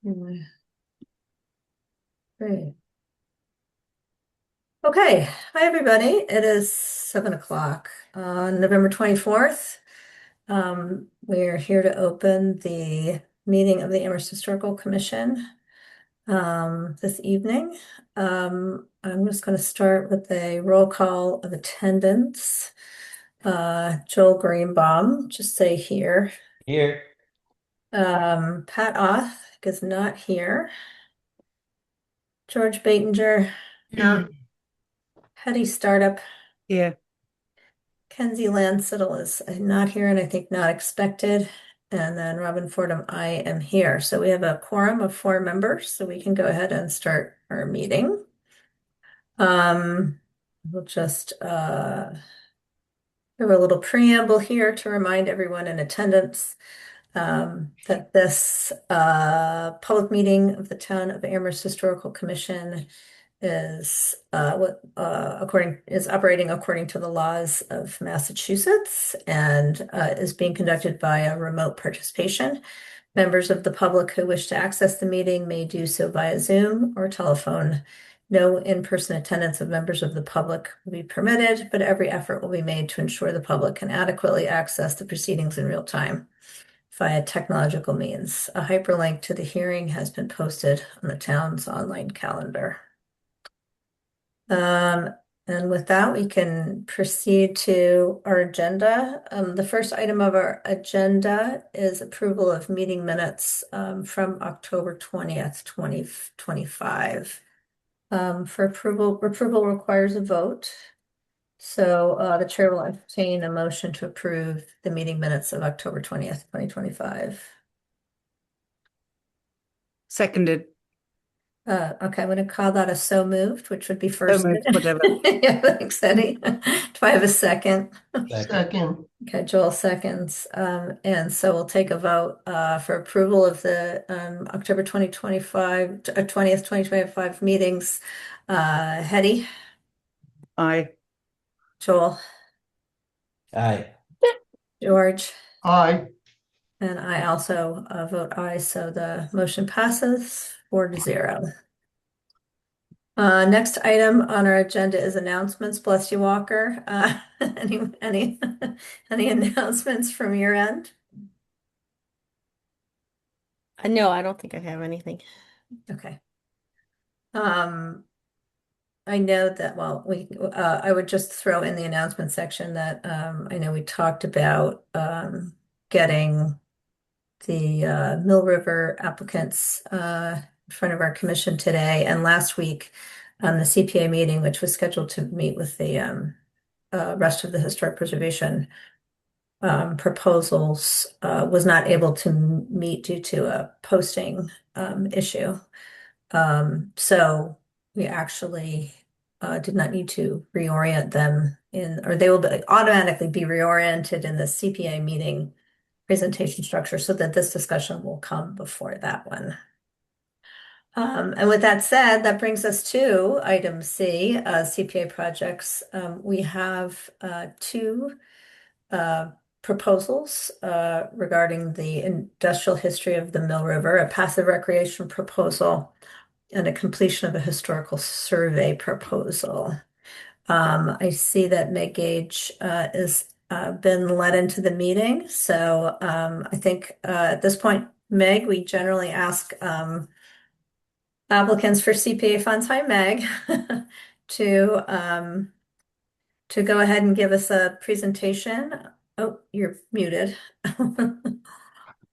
Anyway. Great. Okay. Hi, everybody. It is 7 o'clock on November 24th. We're here to open the meeting of the Amherst Historical Commission this evening. I'm just going to start with a roll call of attendance. Joel Greenbaum, just say here. Here. Pat Oth is not here. George Batinger, Here. Hetty Startup, Yeah. Kenzie Landsiddle is not here and I think not expected. And then Robin Fordham, I am here. So we have a quorum of 4 members, so we can go ahead and start our meeting. We'll just have a little preamble here to remind everyone in attendance that this public meeting of the Town of Amherst Historical Commission is operating according to the laws of Massachusetts and is being conducted by a remote participation. Members of the public who wish to access the meeting may do so via Zoom or telephone. No in-person attendance of members of the public will be permitted, but every effort will be made to ensure the public can adequately access the proceedings in real time via technological means. A hyperlink to the hearing has been posted on the town's online calendar. And with that, we can proceed to our agenda. The first item of our agenda is approval of meeting minutes from October 20th, 2025. For approval requires a vote. So the chair will entertain a motion to approve the meeting minutes of October 20th, 2025. Seconded. Okay, I'm going to call that a so moved, which would be So first. moved, whatever. Yeah, thanks, Eddie. Do I have a second? Second. Okay, Joel seconds. And so we'll take a vote for approval of the October 2025, 20th, 2025 meetings. Hetty, Aye. Joel, Aye. George, Aye. and I also vote aye, so the motion passes 4-0. Next item on our agenda is announcements. Bless you, Walker. Any announcements from your end? No, I don't think I have anything. Okay. I know that, well, I would just throw in the announcement section that I know we talked about getting the Mill River applicants in front of our commission today and last week on the CPA meeting, which was scheduled to meet with the rest of the historic preservation proposals, was not able to meet due to a posting issue. So we actually did not need to reorient them or they will automatically be reoriented in the CPA meeting presentation structure so that this discussion will come before that one. And with that said, that brings us to item C, CPA projects. We have two proposals regarding the industrial history of the Mill River, a passive recreation proposal and a completion of a historical survey proposal. I see that Meg Gage is been led into the meeting. So I think at this point, Meg, we generally ask applicants for CPA funds, hi Meg, to go ahead and give us a presentation. Oh, you're muted.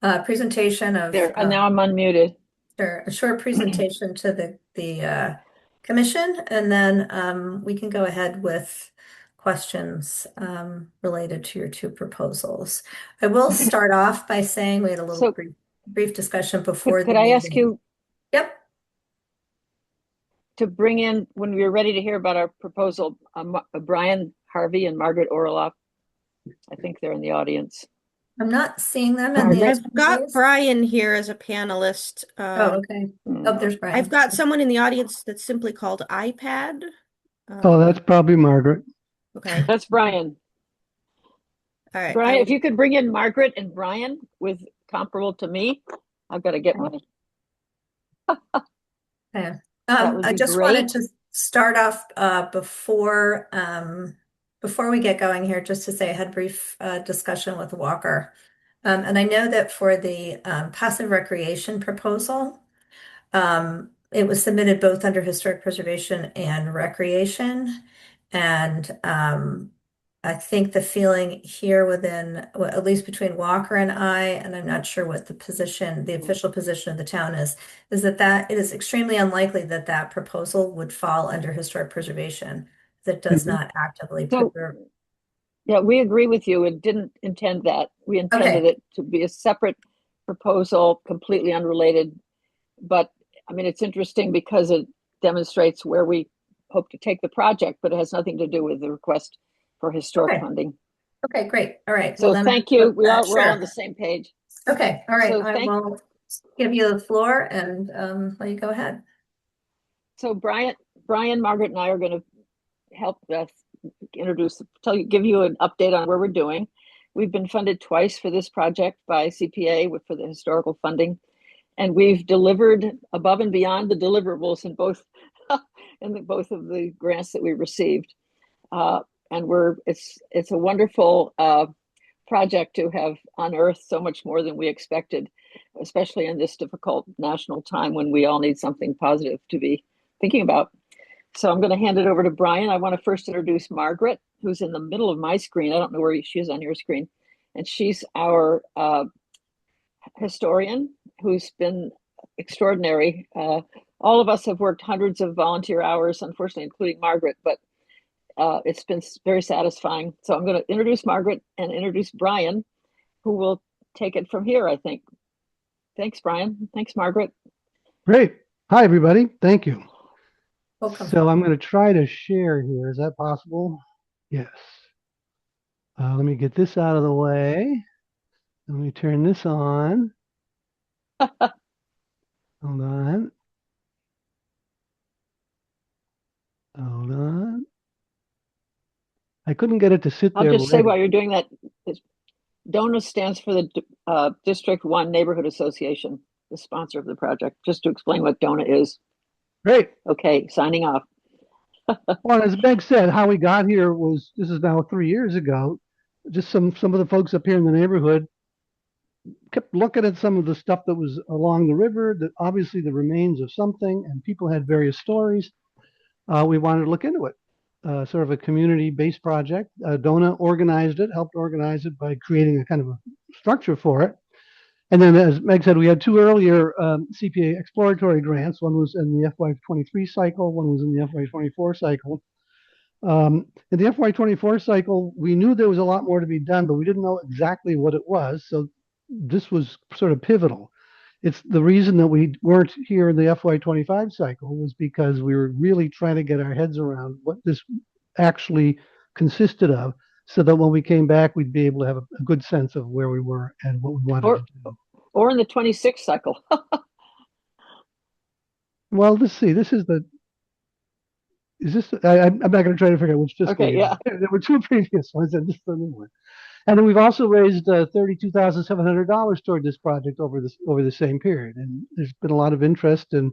Presentation of There, and now I'm unmuted. sure, a short presentation to the commission, and then we can go ahead with questions related to your two proposals. I will start off by saying we had a little So brief discussion before could the I ask meeting. you Yep. to bring in, when we're ready to hear about our proposal, Brian Harvey and Margaret Orloff? I think they're in the audience. I'm not seeing them in the I've got attendees. Brian here as a panelist. Oh, okay. Oh, there's Brian. I've got someone in the audience that's simply called iPad. Oh, that's probably Margaret. Okay. That's Brian. All right. Brian, if you could bring in Margaret and Brian with comparable to me, I've got to get my Okay. That would I be just wanted great. to start off before we get going here, just to say I had a brief discussion with Walker. And I know that for the passive recreation proposal, it was submitted both under historic preservation and recreation. And I think the feeling here within, well, at least between Walker and I'm not sure what the official position of the town is that it is extremely unlikely that that proposal would fall under historic preservation. That does Mhm. not actively So, preserve. yeah, we agree with you and didn't intend that. We intended Okay, it to be a separate proposal, completely unrelated. But I mean, it's interesting because it demonstrates where we hope to take the project, but it has nothing to do with the request for historic okay, funding. okay, great. All right. Well, So then thank you. We're all on sure. the same page. Okay, all right. So I will give you the floor and let you go ahead. so Brian, Margaret, and I are going to help give you an update on where we're doing. We've been funded twice for this project by CPA for the historical funding, and we've delivered above and beyond the deliverables in both both of the grants that we received. And it's a wonderful project to have unearthed so much more than we expected, especially in this difficult national time when we all need something positive to be thinking about. So I'm going to hand it over to Brian. I want to first introduce Margaret, who's in the middle of my screen. I don't know where she is on your screen. And she's our historian who's been extraordinary. All of us have worked hundreds of volunteer hours, unfortunately, including Margaret, but it's been very satisfying. So I'm going to introduce Margaret and introduce Brian, who will take it from here, I think. Thanks, Brian. Thanks, Margaret. Great. Hi, everybody. Thank you. Welcome. So I'm going to try to share here. Is that possible? Yes. Let me get this out of the way. Let me turn this on. Hold on. Hold on. I couldn't get it to sit I'll there just say ready. while you're doing that, DONA stands for the District 1 Neighborhood Association, the sponsor of the project, just to explain what DONA is. Great. Okay, signing off. Well, as Meg said, how we got here this is now 3 years ago. Just some of the folks up here in the neighborhood kept looking at some of the stuff that was along the river, that obviously the remains of something, and people had various stories. We wanted to look into it. Sort of a community-based project. DONA helped organize it by creating a kind of a structure for it. And then, as Meg said, we had two earlier CPA exploratory grants. One was in the FY23 cycle, one was in the FY24 cycle. In the FY24 cycle, we knew there was a lot more to be done, but we didn't know exactly what it was. So this was sort of pivotal. It's the reason that we weren't here in the FY25 cycle was because we were really trying to get our heads around what this actually consisted of, so that when we came back, we'd be able to have a good sense of where we were and what we wanted to do. Or in the 26th cycle. Well, let's see. I'm not going to try to figure out which fiscal Okay, year. yeah. There were two previous ones, and this is the new one. And then we've also raised $32,700 toward this project over the same period. And there's been a lot of interest. And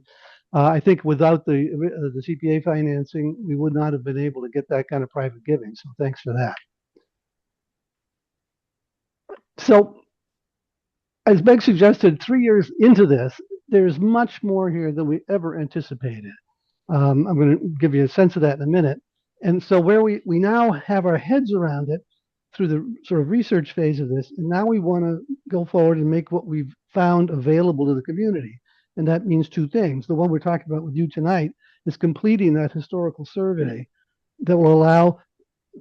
I think without the CPA financing, we would not have been able to get that kind of private giving. So thanks for that. So as Meg suggested, 3 years into this, there's much more here than we ever anticipated. I'm going to give you a sense of that in a minute. And so where we now have our heads around it through the sort of research phase of this, and now we want to go forward and make what we've found available to the community. And that means two things. The one we're talking about with you tonight is completing that historical survey that will allow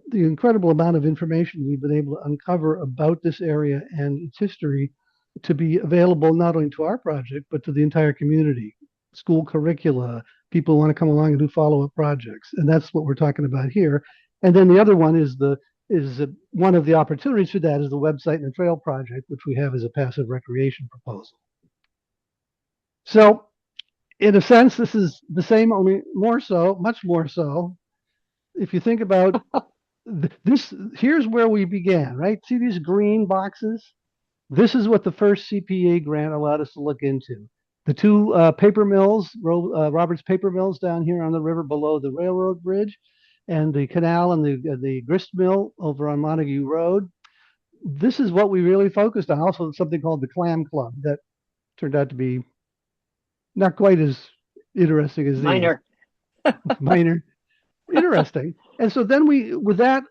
the incredible amount of information we've been able to uncover about this area and its history to be available not only to our project, but to the entire community, school curricula, people want to come along and do follow-up projects. And that's what we're talking about here. And then the other one is one of the opportunities for that is the website and the trail project, which we have as a passive recreation proposal. So in a sense, this is the same, only more so, much more so. If you think about this, here's where we began, right? See these green boxes? This is what the first CPA grant allowed us to look into. The two paper mills, Robert's paper mills down here on the river below the railroad bridge, and the canal and the grist mill over on Montague Road. This is what we really focused on. Also, something called the Clam Club that turned out to be not quite as interesting as these. Minor. Minor. Interesting. And so then with that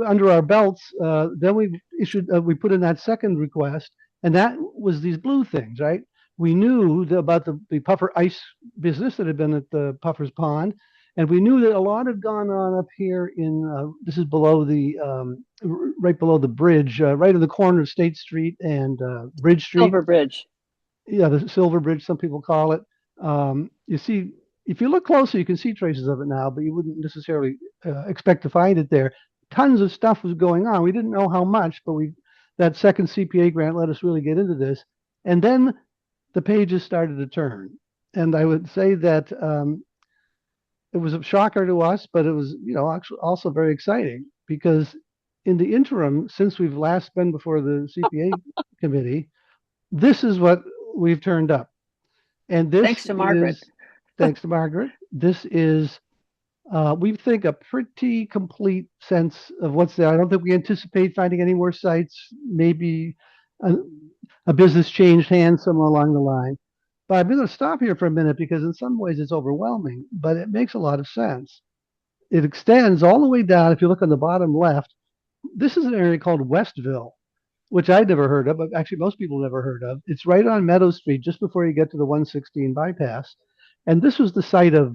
under our belts, then we put in that second request, and that was these blue things, right? We knew about the puffer ice business that had been at the Puffer's Pond, and we knew that a lot had gone on up here this is below right below the bridge, right in the corner of State Street and Bridge Street. Silver Bridge. Yeah, the Silver Bridge, some people call it. You see, if you look closer, you can see traces of it now, but you wouldn't necessarily expect to find it there. Tons of stuff was going on. We didn't know how much, but that second CPA grant let us really get into this. And then the pages started to turn. And I would say that it was a shocker to us, but it was, actually also very exciting, because in the interim, since we've last been before the CPA committee, this is what we've turned up. And this Thanks to Margaret. Thanks to Margaret. This is, we think, a pretty complete sense of what's there. I don't think we anticipate finding any more sites, maybe a business changed hands somewhere along the line. But I'm going to stop here for a minute, because in some ways it's overwhelming, but it makes a lot of sense. It extends all the way down. If you look on the bottom left, this is an area called Westville, which I'd never heard of, but actually most people never heard of. It's right on Meadow Street, just before you get to the 116 bypass. And this was the site of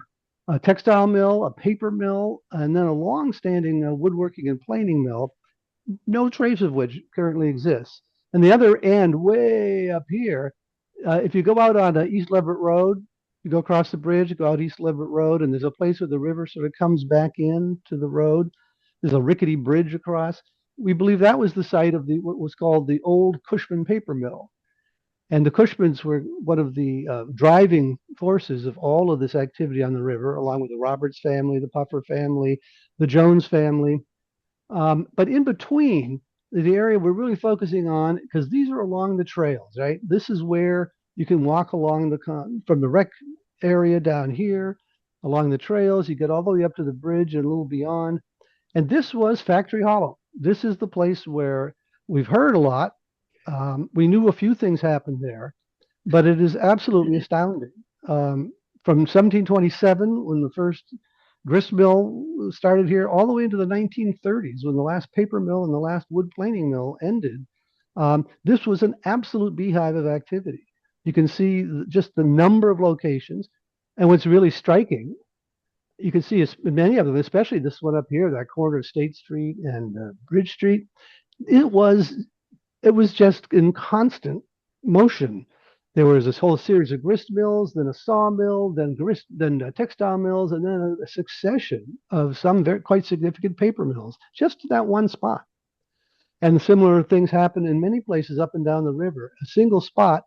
a textile mill, a paper mill, and then a long-standing woodworking and planing mill, no trace of which currently exists. And the other end, way up here, if you go out on East Leverett Road, you go across the bridge, you go out East Leverett Road, and there's a place where the river sort of comes back in to the road. There's a rickety bridge across. We believe that was the site of what was called the old Cushman paper mill. And the Cushmans were one of the driving forces of all of this activity on the river, along with the Roberts family, the Puffer family, the Jones family. But in between, the area we're really focusing on, because these are along the trails, right? This is where you can walk along from the rec area down here, along the trails. You get all the way up to the bridge and a little beyond. And this was Factory Hollow. This is the place where we've heard a lot. We knew a few things happened there, but it is absolutely astounding. From 1727, when the first grist mill started here, all the way into the 1930s, when the last paper mill and the last wood planing mill ended, this was an absolute beehive of activity. You can see just the number of locations. And what's really striking, you can see many of them, especially this one up here, that corner of State Street and Bridge Street. It was just in constant motion. There was this whole series of grist mills, then a sawmill, then textile mills, and then a succession of some quite significant paper mills, just that one spot. And similar things happen in many places up and down the river. A single spot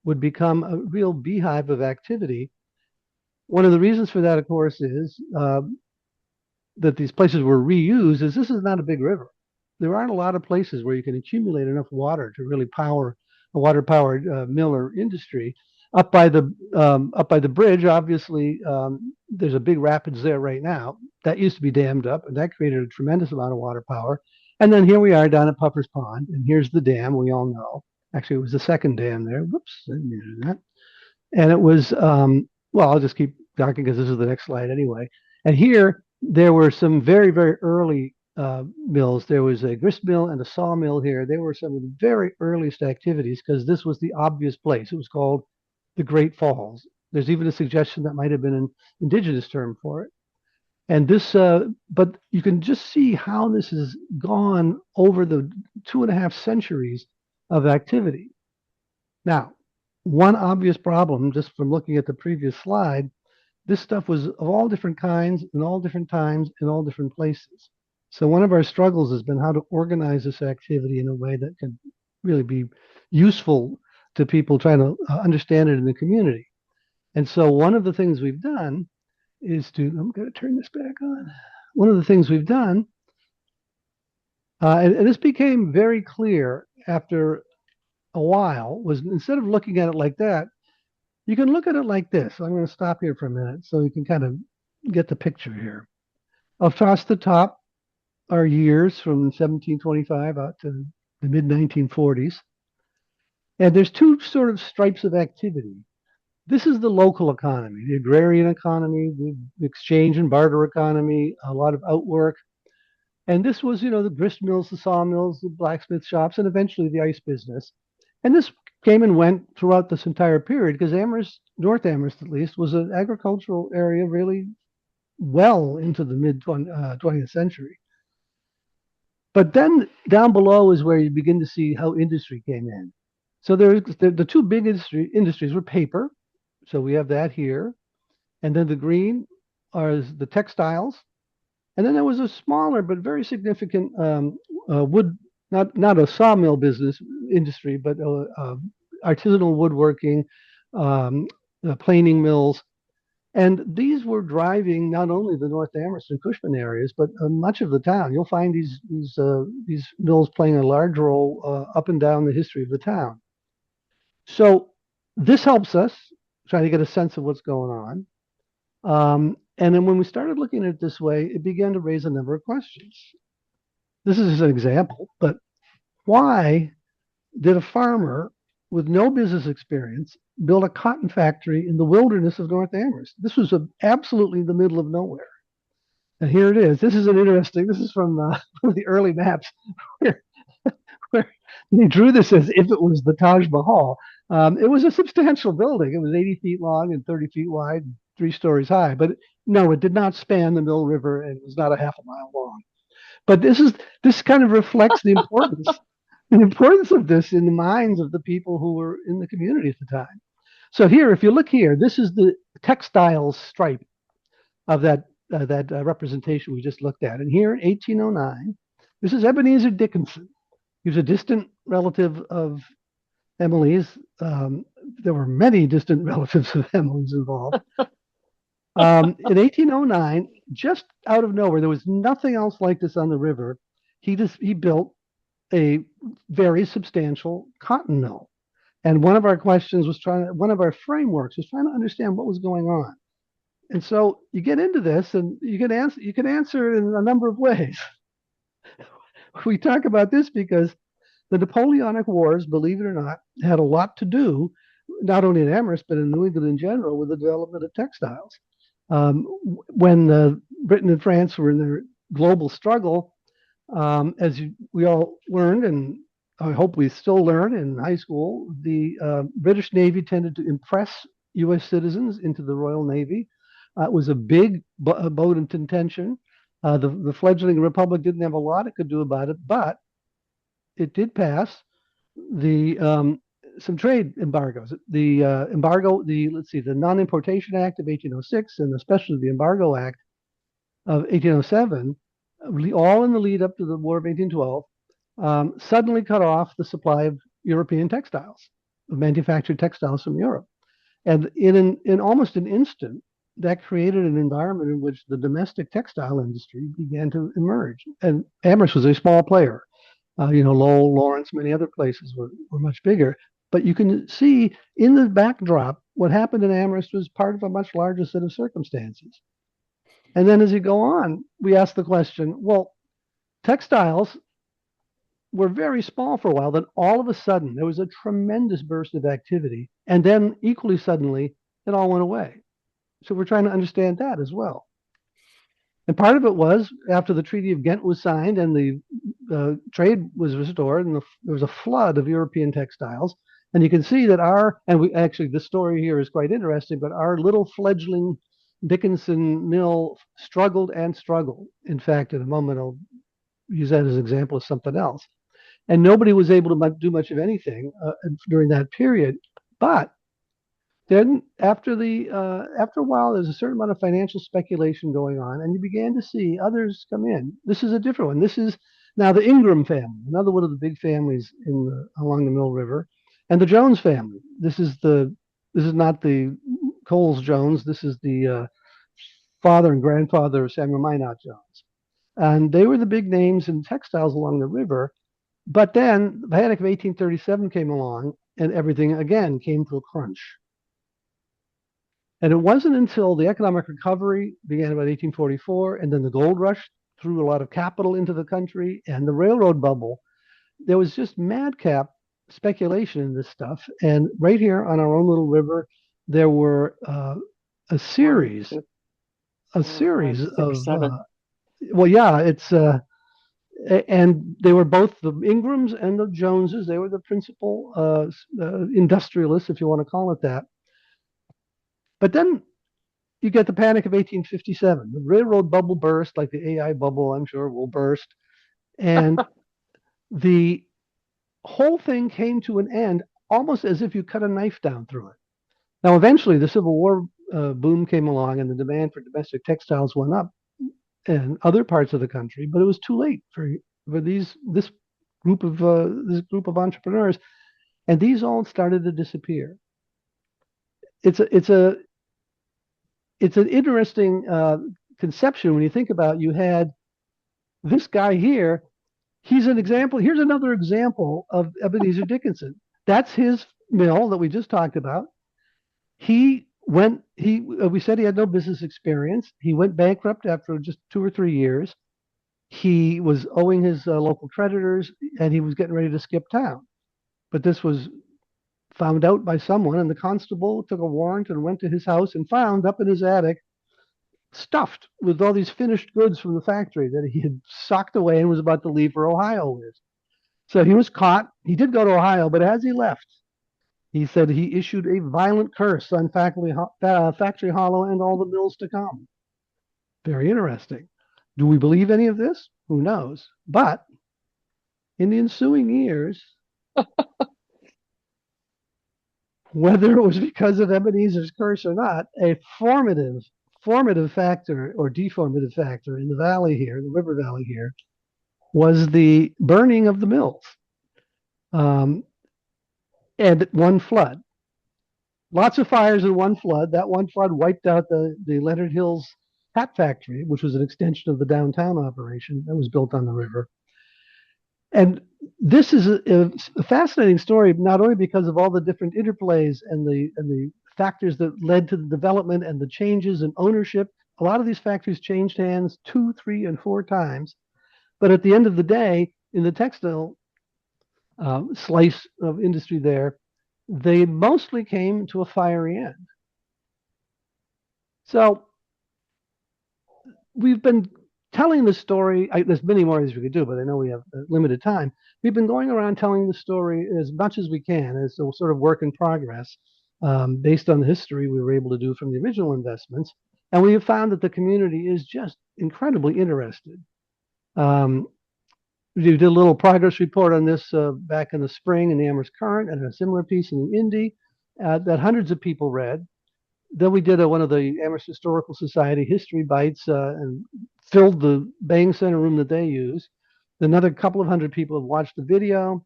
would become a real beehive of activity. One of the reasons for that, of course, is that these places were reused, is this is not a big river. There aren't a lot of places where you can accumulate enough water to really power a water-powered mill or industry. Up by the bridge, obviously, there's a big rapids there right now. That used to be dammed up, and that created a tremendous amount of water power. And then here we are down at Puffer's Pond, and here's the dam we all know. Actually, it was the second dam there. Whoops, I didn't mean to do that. And it was, well, I'll just keep talking because this is the next slide anyway. And here, there were some very, very early mills. There was a grist mill and a sawmill here. They were some of the very earliest activities, because this was the obvious place. It was called the Great Falls. There's even a suggestion that might have been an indigenous term for it. And this, but you can just see how this has gone over the 2.5 centuries of activity. Now, one obvious problem, just from looking at the previous slide, this stuff was of all different kinds, in all different times, in all different places. So one of our struggles has been how to organize this activity in a way that can really be useful to people trying to understand it in the community. And so one of the things we've done is I'm going to turn this back on. One of the things we've done, and this became very clear after a while, was instead of looking at it like that, You can look at it like this. I'm going to stop here for a minute so you can kind of get the picture here. Across the top are years from 1725 out to the mid 1940s. And there's two sort of stripes of activity. This is the local economy, the agrarian economy, the exchange and barter economy, a lot of outwork. And this was, the grist mills, the sawmills, the blacksmith shops, and eventually the ice business. And this came and went throughout this entire period because Amherst, North Amherst at least, was an agricultural area really well into the mid 20th century. But then down below is where you begin to see how industry came in. So the two big industries were paper. So we have that here. And then the green are the textiles. And then there was a smaller but very significant wood, not a sawmill business industry, but artisanal woodworking, planing mills. And these were driving not only the North Amherst and Cushman areas, but much of the town. You'll find these mills playing a large role up and down the history of the town. So this helps us try to get a sense of what's going on. And then when we started looking at it this way, it began to raise a number of questions. This is an example, but why did a farmer with no business experience build a cotton factory in the wilderness of North Amherst? This was absolutely in the middle of nowhere. And here it is. This is from one of the early maps where they drew this as if it was the Taj Mahal. It was a substantial building. It was 80 feet long and 30 feet wide, 3 stories high. But no, it did not span the Mill River, and it was not a half a mile long. But this kind of reflects the importance of this in the minds of the people who were in the community at the time. So here, if you look here, this is the textiles stripe of that representation we just looked at. And here in 1809, this is Ebenezer Dickinson. He was a distant relative of Emily's. There were many distant relatives of Emily's involved. In 1809, just out of nowhere, there was nothing else like this on the river. He built a very substantial cotton mill. And one of our frameworks was trying to understand what was going on. And so you get into this and you can answer it in a number of ways. We talk about this because the Napoleonic Wars, believe it or not, had a lot to do, not only in Amherst, but in New England in general, with the development of textiles. When Britain and France were in their global struggle, we all learned, and I hope we still learn in high school, the British Navy tended to impress U.S. citizens into the Royal Navy. It was a big boat of contention. The fledgling republic didn't have a lot it could do about it, but it did pass some trade embargoes. The Non-Importation Act of 1806 and especially the Embargo Act of 1807, all in the lead up to the War of 1812, suddenly cut off the supply of European textiles, of manufactured textiles from Europe. And in almost an instant, that created an environment in which the domestic textile industry began to emerge. And Amherst was a small player. Lowell, Lawrence, many other places were much bigger. But you can see in the backdrop, what happened in Amherst was part of a much larger set of circumstances. And then as you go on, we ask the question, well, textiles were very small for a while. Then all of a sudden, there was a tremendous burst of activity. And then equally suddenly, it all went away. So we're trying to understand that as well. And part of it was after the Treaty of Ghent was signed and the trade was restored, and there was a flood of European textiles. And you can see that this story here is quite interesting, but our little fledgling Dickinson mill struggled and struggled. In fact, in a moment, I'll use that as an example of something else. And nobody was able to do much of anything during that period. But then after a while, there's a certain amount of financial speculation going on, and you began to see others come in. This is a different one. This is now the Ingram family, another one of the big families along the Mill River, and the Jones family. This is not the Coles Jones. This is the father and grandfather of Samuel Minot Jones, and they were the big names in textiles along the river. But then the Panic of 1837 came along, and everything again came to a crunch. And it wasn't until the economic recovery began about 1844, and then the gold rush threw a lot of capital into the country, and the railroad bubble, there was just madcap speculation in this stuff. And right here on our own little river, there were a series, One, two, a 4, 5, series 6, of 7. well, yeah, it's and they were both the Ingrams and the Joneses. They were the principal industrialists, if you want to call it that. But then you get the Panic of 1857. The railroad bubble burst, like the AI bubble, I'm sure, will burst. And the whole thing came to an end almost as if you cut a knife down through it. Now, eventually, the Civil War boom came along and the demand for domestic textiles went up in other parts of the country, but it was too late for this group of entrepreneurs, and these all started to disappear. It's an interesting conception when you think about you had this guy here. He's an example. Here's another example of Ebenezer Dickinson. That's his mill that we just talked about. We said he had no business experience. He went bankrupt after just 2 or 3 years. He was owing his local creditors, and he was getting ready to skip town. But this was found out by someone, and the constable took a warrant and went to his house and found up in his attic, stuffed with all these finished goods from the factory that he had socked away and was about to leave for Ohio with. So he was caught. He did go to Ohio, but as he left, he said he issued a violent curse on Factory Hollow and all the mills to come. Very interesting. Do we believe any of this? Who knows? But in the ensuing years, whether it was because of Ebenezer's curse or not, a formative factor or deformative factor in the valley here, the river valley here, was the burning of the mills. And one flood. Lots of fires in one flood. That one flood wiped out the Leonard Hills hat factory, which was an extension of the downtown operation that was built on the river. And this is a fascinating story, not only because of all the different interplays and the factors that led to the development and the changes in ownership. A lot of these factories changed hands 2, 3, and 4 times. But at the end of the day, in the textile slice of industry there, they mostly came to a fiery end. So we've been telling the story. There's many more as we could do, but I know we have limited time. We've been going around telling the story as much as we can as a sort of work in progress, based on the history we were able to do from the original investments. And we have found that the community is just incredibly interested. We did a little progress report on this back in the spring in the Amherst Current, and a similar piece in the Indy that hundreds of people read. Then we did one of the Amherst Historical Society history bites and filled the Bang Center room that they use. Another couple of hundred people have watched the video.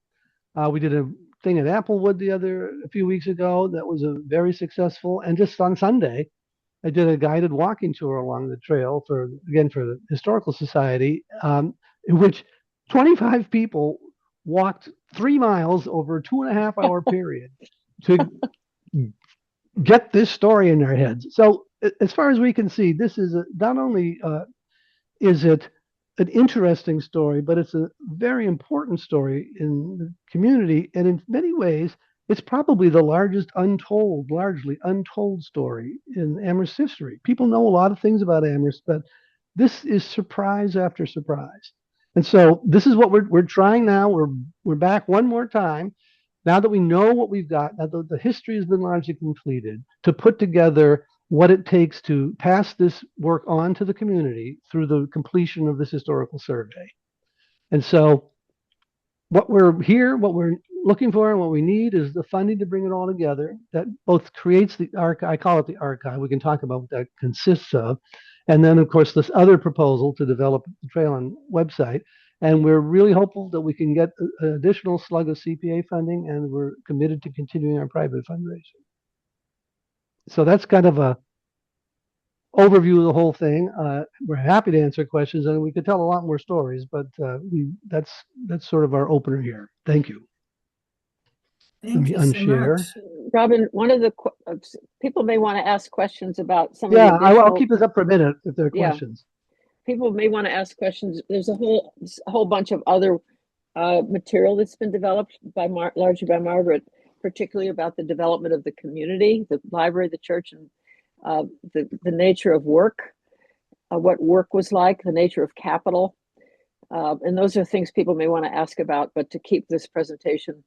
We did a thing at Applewood a few weeks ago that was very successful. And just on Sunday, I did a guided walking tour along the trail for the Historical Society, in which 25 people walked 3 miles over a 2.5-hour period to get this story in their heads. So as far as we can see, this is not only is it an interesting story, but it's a very important story in the community. And in many ways, it's probably the largely untold story in Amherst history. People know a lot of things about Amherst, but this is surprise after surprise. And so this is what we're trying now. We're back one more time. Now that we know what we've got, now that the history has been largely completed, to put together what it takes to pass this work on to the community through the completion of this historical survey. And so what we're looking for and what we need is the funding to bring it all together. That both creates the archive, I call it the archive. We can talk about what that consists of. And then, of course, this other proposal to develop the Trail On website. And we're really hopeful that we can get an additional slug of CPA funding, and we're committed to continuing our private fundraising. So that's kind of a overview of the whole thing. We're happy to answer questions, and we could tell a lot more stories, but that's sort of our opener here. Thank you. Thank you so unshare. much. Robin, one of the people may want to ask questions about some of the Yeah, I'll additional, keep this up for a minute if there are Yeah. questions. people may want to ask questions. There's a whole bunch of other material that's been developed largely by Margaret, particularly about the development of the community, the library, the church, and the nature of work, what work was like, the nature of capital. And those are things people may want to ask about, but to keep this presentation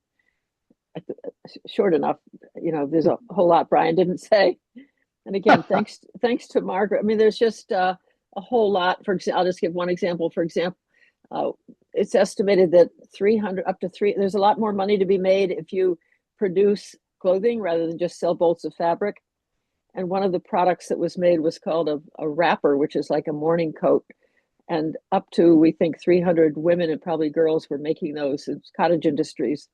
short enough, there's a whole lot Brian didn't say. And again, thanks to Margaret. I mean, there's just a whole lot. For example, I'll just give one example. For example, it's estimated that there's a lot more money to be made if you produce clothing rather than just sell bolts of fabric. And one of the products that was made was called a wrapper, which is like a morning coat. And up to, we think, 300 women and probably girls were making those. It's cottage industries.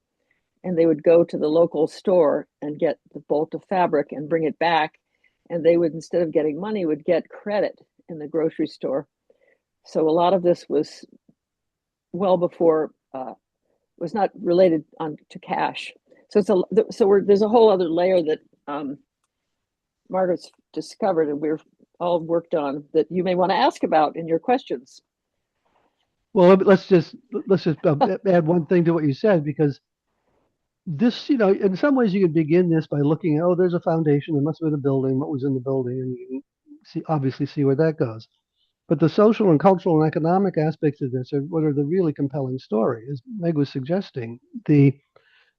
And they would go to the local store and get the bolt of fabric and bring it back. And they would, instead of getting money, would get credit in the grocery store. So a lot of this was well before, was not related to cash. So there's a whole other layer that Margaret's discovered and we're all worked on that you may want to ask about in your questions. Well, let's just add one thing to what you said, because this, in some ways you could begin this by looking at, oh, there's a foundation, there must have been a building, what was in the building, and you can obviously see where that goes. But the social and cultural and economic aspects of this are what are the really compelling story, as Meg was suggesting.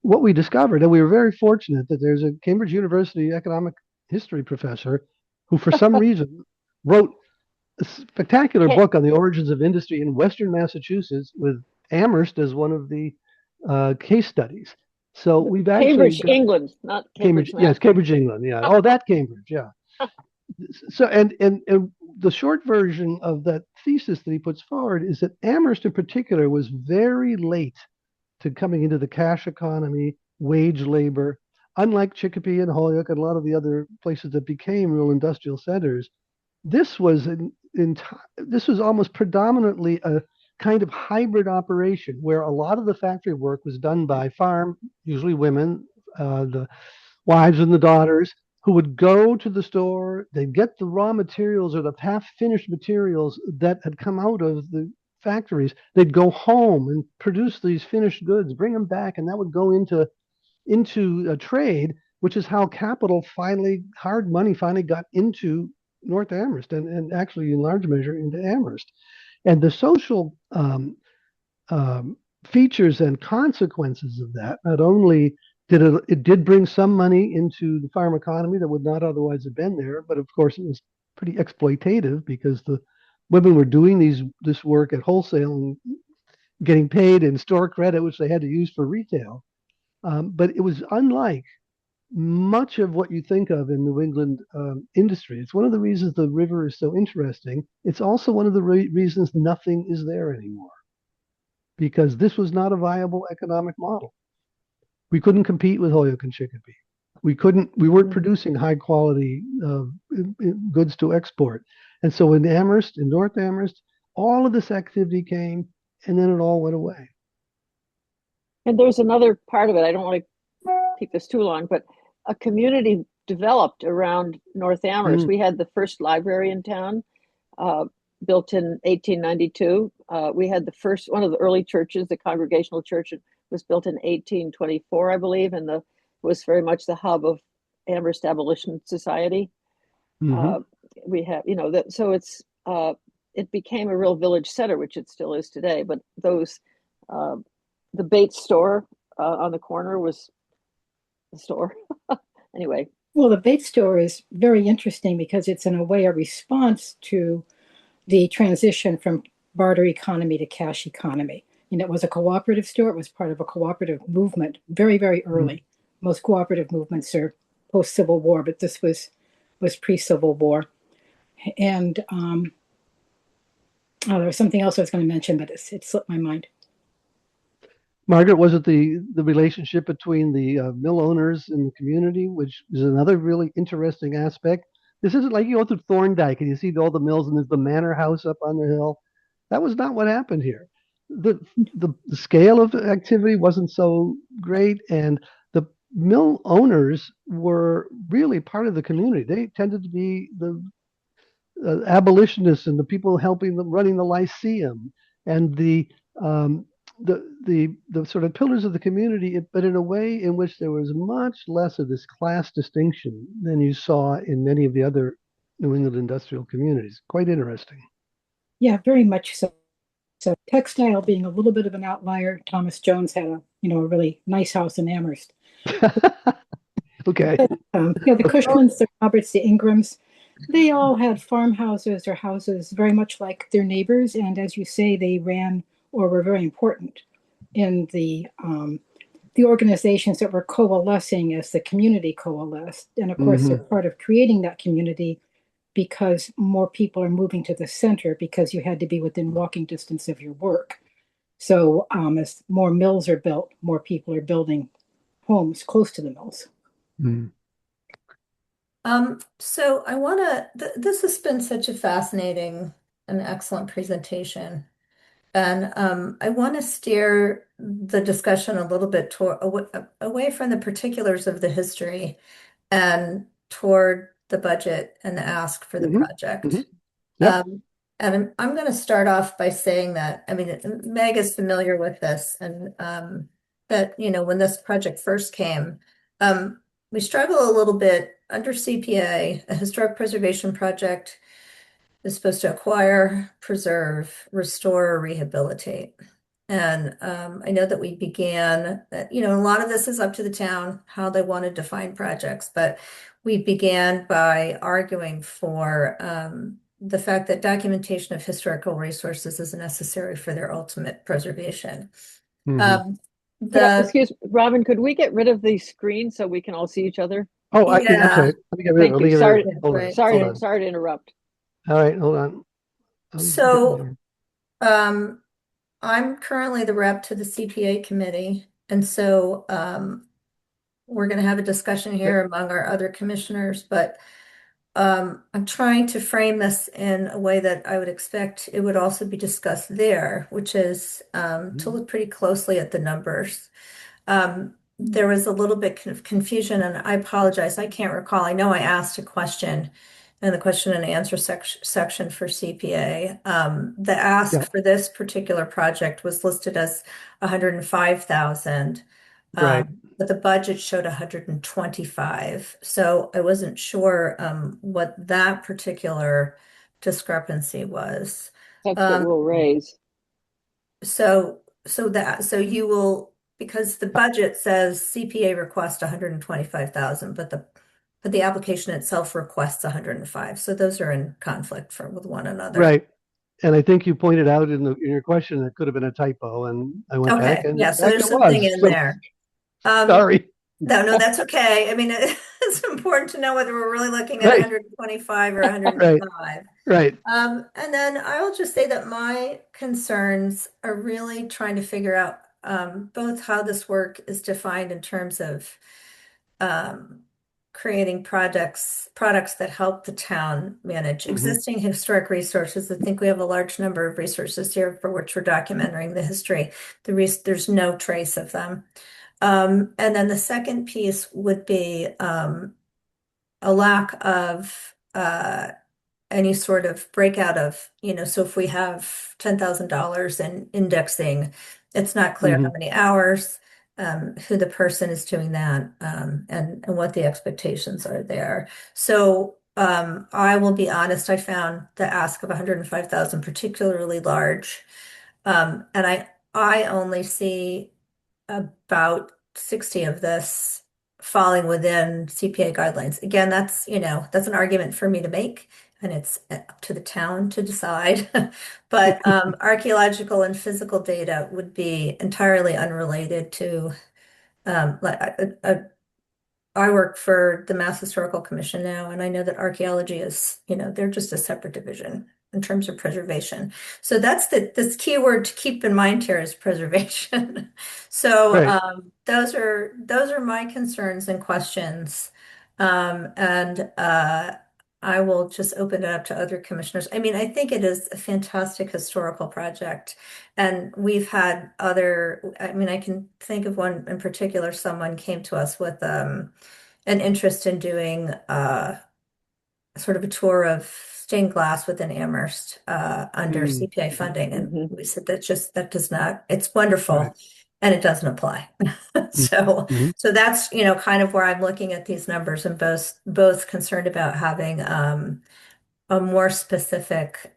What we discovered, and we were very fortunate that there's a Cambridge University economic history professor who, for some reason, wrote a spectacular book on the origins of industry in Western Massachusetts with Amherst as one of the case studies. So we've actually Cambridge, England, not Cambridge. Yes, Cambridge, England. Yeah. Oh, that Cambridge. Yeah. So and the short version of that thesis that he puts forward is that Amherst in particular was very late to coming into the cash economy, wage labor. Unlike Chicopee and Holyoke and a lot of the other places that became real industrial centers, this was almost predominantly a kind of hybrid operation where a lot of the factory work was done by usually women, the wives and the daughters, who would go to the store, they'd get the raw materials or the half-finished materials that had come out of the factories. They'd go home and produce these finished goods, bring them back, and that would go into a trade, which is how hard money finally got into North Amherst and actually in large measure into Amherst. And the social features and consequences of that, not only it did bring some money into the farm economy that would not otherwise have been there, but of course it was pretty exploitative because the women were doing this work at wholesale and getting paid in store credit, which they had to use for retail. But it was unlike much of what you think of in New England industry. It's one of the reasons the river is so interesting. It's also one of the reasons nothing is there anymore, because this was not a viable economic model. We couldn't compete with Holyoke and Chicopee. We weren't producing high quality goods to export. And so in North Amherst, all of this activity came and then it all went away. And there's another part of it. I don't want to keep this too long, but a community developed around North Amherst. We had the first library in town, built in 1892. We had one of the early churches, the Congregational Church, was built in 1824, I believe, and was very much the hub of Amherst Abolition Society. We have, so it became a real village center, which it still is today. But the Bates store on the corner was the store. Anyway. Well, the Bates store is very interesting because it's in a way a response to the transition from barter economy to cash economy. It was a cooperative store. It was part of a cooperative movement very, very early. Most cooperative movements are post-Civil War, but this was pre-Civil War. And there was something else I was going to mention, but it slipped my mind. Margaret, was it the relationship between the mill owners in the community, which is another really interesting aspect? This isn't like you go through Thorndike and you see all the mills and there's the manor house up on the hill. That was not what happened here. The scale of the activity wasn't so great, and the mill owners were really part of the community. They tended to be the abolitionists and the people helping them running the Lyceum and um, the sort of pillars of the community, but in a way in which there was much less of this class distinction than you saw in many of the other New England industrial communities. Quite interesting. Yeah, very much so. So textile being a little bit of an outlier, Thomas Jones had a really nice house in Amherst. Okay. The Cushmans, the Roberts, the Ingrams, they all had farmhouses or houses very much like their neighbors. And as you say, they ran or were very important in the organizations that were coalescing as the community coalesced. And of course, they're part of creating that community because more people are moving to the center because you had to be within walking distance of your work. So as more mills are built, more people are building homes close to the mills. Mm. So I want to, this has been such a fascinating and excellent presentation. And I want to steer the discussion a little bit away from the particulars of the history and toward the budget and the ask for the hmm project. Yep. And I'm going to start off by saying that, I mean, Meg is familiar with this, and that, when this project first came, we struggle a little bit under CPA, a historic preservation project is supposed to acquire, preserve, restore, or rehabilitate. And I know that we began that, a lot of this is up to the town, how they want to define projects, but we began by arguing for the fact that documentation of historical resources is necessary for their ultimate preservation. Mhm. Excuse, Robin, could we get rid of the screen so we can all see each other? Oh, I'm Yeah. sorry. Let me get rid Thank of it. you. Hold on. Hold on. Sorry to interrupt. All right, hold on. So I'm currently the rep to the CPA committee, and so we're going to have a discussion here among our other commissioners, but I'm trying to frame this in a way that I would expect it would also be discussed there, which is to look pretty closely at the numbers. There was a little bit of confusion, and I apologize. I can't recall. I know I asked a question in the question and answer section for CPA. The ask for this particular project was listed as 105,000. Right. But the budget showed 125. So I wasn't sure what that particular discrepancy was. That's what we'll raise. So you will, because the budget says CPA request 125,000, but the application itself requests 105. So those are in conflict with one another. Right. And I think you pointed out in your question that could have been a typo, and I went back and yeah, so back there's it something was. in So, there. sorry. No, that's okay. I mean, it's important to know whether we're really looking at Right. 125 or 105. Right. And then I will just say that my concerns are really trying to figure out both how this work is defined in terms of creating products that help the town manage existing historic resources. I think we have a large number of resources here for which we're documenting the history. There's no trace of them. And then the second piece would be a lack of any sort of breakout of, so if we have $10,000 in indexing, it's not clear how many hours, who the person is doing that, and what the expectations are there. So I will be honest, I found the ask of 105,000 particularly large. And I only see about 60 of this falling within CPA guidelines. Again, that's an argument for me to make, and it's up to the town to decide. But archaeological and physical data would be entirely unrelated to I work for the Mass Historical Commission now, and I know that archaeology is, they're just a separate division in terms of preservation. So that's this key word to keep in mind here is preservation. So those are my concerns and questions. And I will just open it up to other commissioners. I mean, I think it is a fantastic historical project. And we've had other, I mean, I can think of one in particular, someone came to us with an interest in doing sort of a tour of stained glass within Amherst under CPA funding. And Mhm. we said that does not, it's wonderful. Right. And it doesn't apply. So, Mhm. so that's, kind of where I'm looking at these numbers and both concerned about having a more specific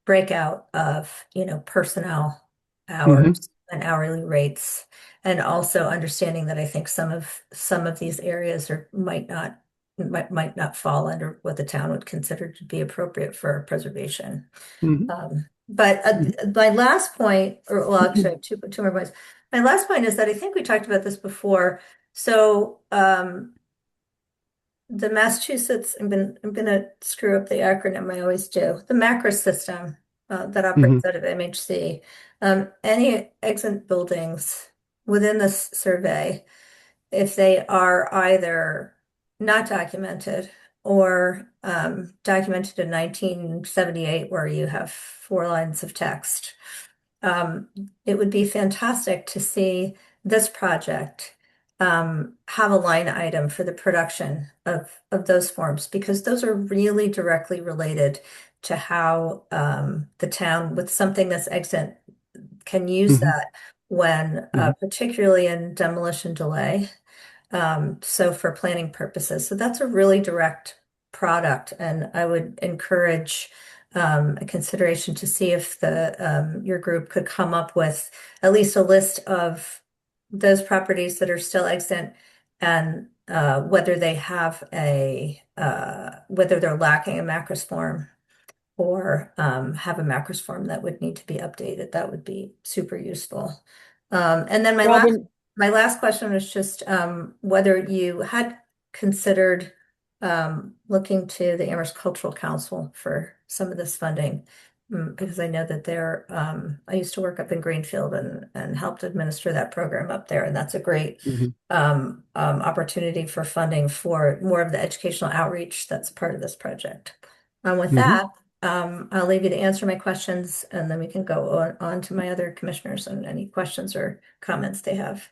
breakout of, personnel Mhm. hours and hourly rates, and also understanding that I think some of these areas might not fall under what the town would consider to be appropriate for preservation. Mhm. But Mhm. my last point, or well, actually, I have two more points. My last point is that I think we talked about this before. So, the Massachusetts, I'm gonna screw up the acronym, I always do. The macro system that Mhm. operates out of MHC. Any exit buildings within this survey, if they are either not documented or documented in 1978, where you have 4 lines of text. Um, it would be fantastic to see this project have a line item for the production of those forms, because those are really directly related to how the town, with something that's extant, can use Mhm. that when, Mhm. particularly in demolition delay. So for planning purposes, so that's a really direct product, and I would encourage a consideration to see if your group could come up with at least a list of those properties that are still extant, and whether they have whether they're lacking a macros form, or have a macros form that would need to be updated. That would be super useful. And then Robin, my last question was just whether you had considered looking to the Amherst Cultural Council for some of this funding. Because I know that I used to work up in Greenfield and helped administer that program up there, and that's a great Mhm. opportunity for funding for more of the educational outreach that's part of this project. With Mhm. that, I'll leave you to answer my questions, and then we can go on to my other commissioners and any questions or comments they have.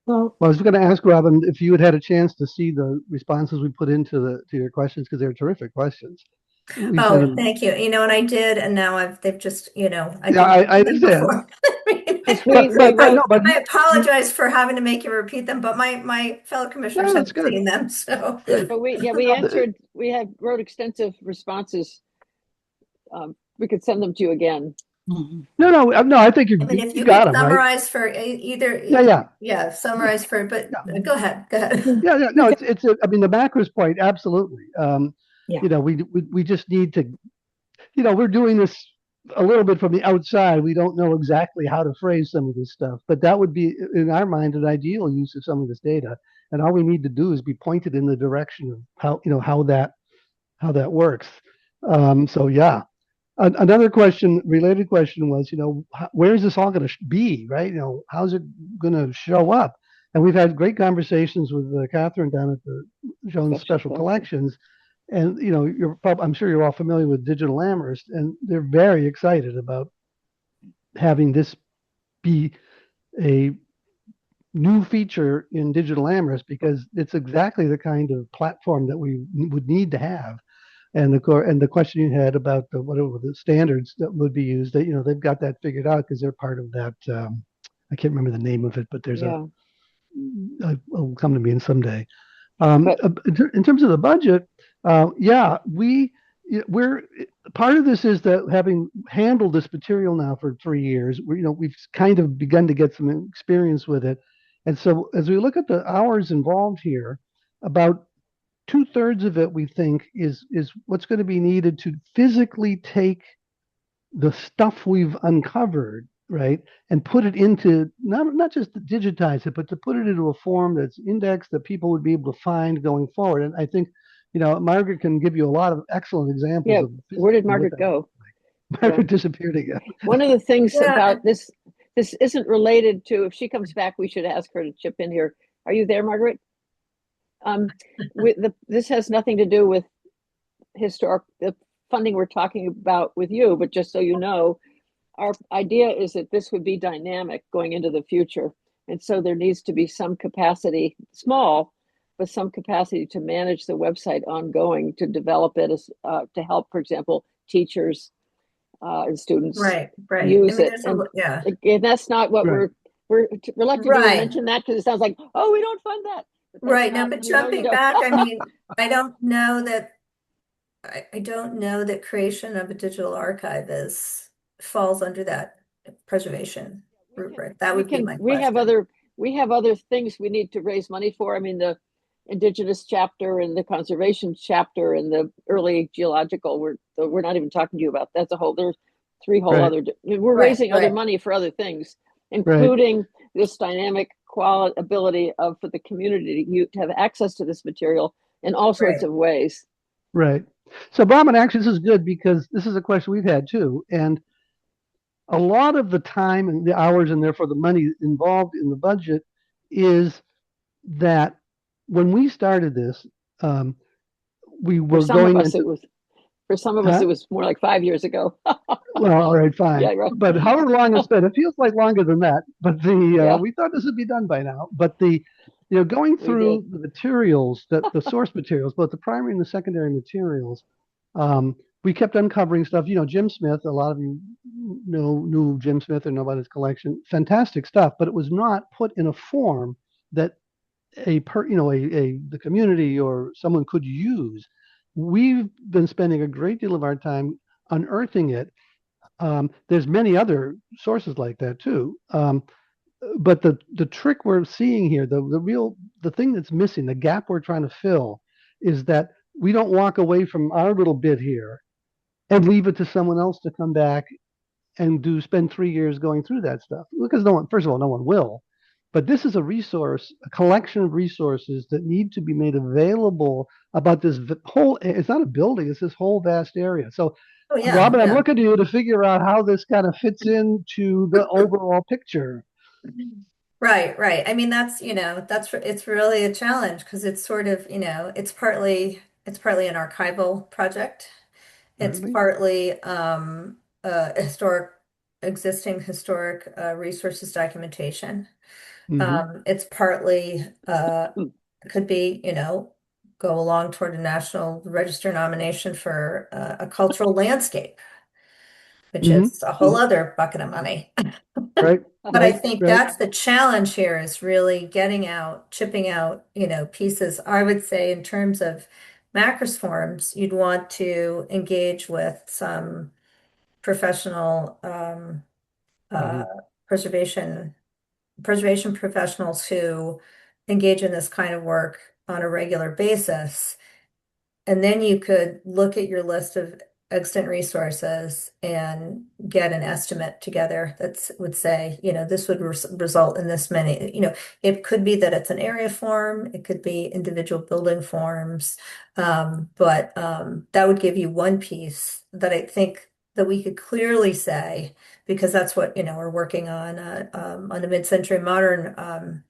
Well, Well, I was going to ask Robin if you had a chance to see the responses we put to your questions, because they're terrific questions. We sent Oh, them. thank you. And I did, and now they've just, I Yeah, didn't I do them understand. before. because But we but wrote, no, but I apologize for having to make you repeat them, but my fellow commissioners no, that's haven't good. seen them, so. Good. but No, we wrote extensive responses. We could send them to you again. no. I think I mean, you, if you you got could them right. summarize for Yeah, yeah, yeah, summarize for, but yeah, go ahead, go ahead. yeah. No, it's. I mean, the macros point, absolutely. yeah. We just need to. We're doing this a little bit from the outside. We don't know exactly how to phrase some of this stuff, but that would be, in our mind, an ideal use of some of this data. And all we need to do is be pointed in the direction of how that works. So yeah. Another related question was, where is this all going to be, right? How's it going to show up? And we've had great conversations with Catherine down at the Jones Special Collections, and I'm sure you're all familiar with Digital Amherst, and they're very excited about having this be a new feature in Digital Amherst, because it's exactly the kind of platform that we would need to have. And the question you had about whatever the standards that would be used, that they've got that figured out, because they're part of that. I can't remember the name of it, but there's Yeah, it'll come to me in someday. but In terms of the budget, yeah, we're part of this is that, having handled this material now for 3 years, we've kind of begun to get some experience with it, and so as we look at the hours involved here, about 2/3 of it we think is what's going to be needed to physically take the stuff we've uncovered, right, and put it into, not just to digitize it, but to put it into a form that's indexed, that people would be able to find going forward. And I think, Margaret can give you a lot of excellent examples yeah, of where did physically what Margaret that looks go? like. Yeah. Margaret disappeared again. One of the things Yeah, about this isn't related to, if she comes back, we should ask her to chip in here. Are you there, Margaret? This has nothing to do with the funding we're talking about with you, but just so you know, our idea is that this would be dynamic going into the future. And so there needs to be some capacity, small, but some capacity to manage the website ongoing, to develop it as to help, for example, teachers and students Right, right. I use mean, it. there's And yeah. again, that's not what Right. we're reluctant to even Right. mention that, because it sounds like, oh, we don't fund that. But that's Right. No, not, but we know you jumping don't. back, I mean, I don't know that I don't know that creation of a digital archive falls under that preservation rubric. That would be my question. We have other things we need to raise money for. I mean, the indigenous chapter and the conservation chapter and the early geological, we're not even talking to you about. That's a whole, there's three whole Right. other, we're Right, raising other right. money for other things, Right. including this dynamic quality ability of for the community to have access to this material in all sorts Right. of ways. Right. So Brahman, actually, this is good because this is a question we've had too. And a lot of the time and the hours and therefore the money involved in the budget is that when we started this, we For were some of going us, into, for some of us, huh? it was more like 5 years ago. Well, all right, fine. Yeah, right. But however long it's been, it feels like longer than that. But Yeah. we thought this would be done by now. But going We through did. the materials, the source materials, both the primary and the secondary materials, we kept uncovering stuff. Jim Smith, a lot of you knew Jim Smith or know about his collection. Fantastic stuff, but it was not put in a form that the community or someone could use. We've been spending a great deal of our time unearthing it. There's many other sources like that too. But the trick we're seeing here, the thing that's missing, the gap we're trying to fill, is that we don't walk away from our little bit here and leave it to someone else to come back and spend 3 years going through that stuff. Because first of all, no one will. But this is a collection of resources that need to be made available about this whole, it's not a building, it's this whole vast area. So, Oh, yeah. Robin, I'm Yeah. looking to you to figure out how this kind of fits into the overall picture. Right, right. I mean, it's really a challenge because it's sort of, it's partly an archival project. It's Partly. partly existing historic resources documentation. It's partly could be, go along toward a national register nomination for a cultural landscape, which is a whole other bucket of money. Right. But I Right. think Right. that's the challenge here is really chipping out, pieces. I would say in terms of macros forms, you'd want to engage with some professional uh, preservation preservation professionals who engage in this kind of work on a regular basis. And then you could look at your list of extant resources and get an estimate together that would say, this would result in this many, it could be that it's an area form, it could be individual building forms, but that would give you one piece that I think that we could clearly say, because that's what, we're working on the mid-century modern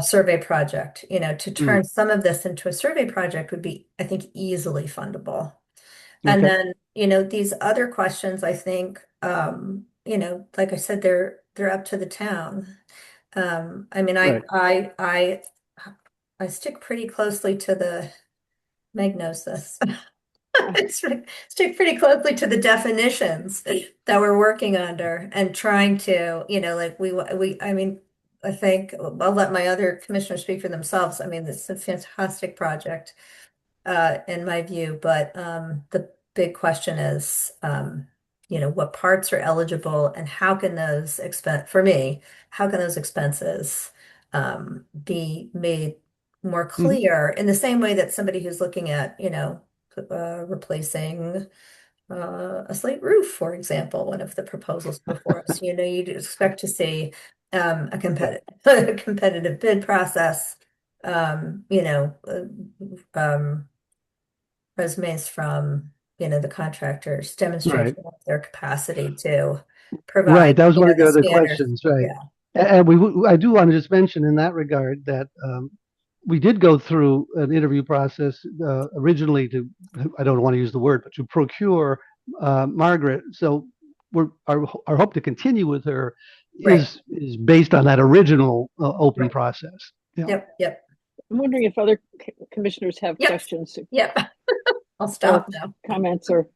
survey project, to turn some of this into a survey project would be, I think, easily fundable. And Okay. then, these other questions, I think, like I said, they're up to the town. I mean, Right. I stick pretty closely to Meg knows this. I stick pretty closely to the definitions that we're working under and trying to, like I mean, I think I'll let my other commissioners speak for themselves. I mean, this is a fantastic project, in my view, but the big question is, what parts are eligible and how can for me, how can those expenses be made more clear in the same way that somebody who's looking at, replacing a slate roof, for example, one of the proposals before us. You'd expect to see a a competitive bid process, um, you know, uh, um, resumes from, the contractors Right. demonstration of their capacity to Right. provide, That was one of the the other standards. questions. Right. Yeah. And I do want to just mention in that regard that we did go through an interview process originally to, I don't want to use the word, but to procure Margaret. So our hope to continue with her Right. is based on that original open Right. process. Yeah. Yep. I'm wondering if other commissioners have Yep. questions Yep. I'll stop or now. comments or.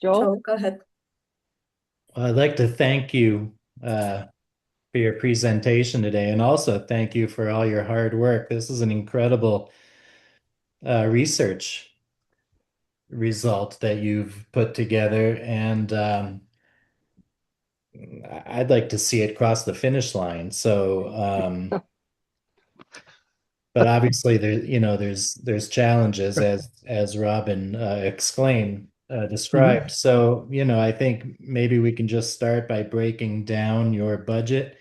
Joel? Joel, go ahead. I'd like to thank you for your presentation today, and also thank you for all your hard work. This is an incredible research result that you've put together, and I'd like to see it cross the finish line. So, but obviously there's challenges as Robin described. So, I think maybe we can just start by breaking down your budget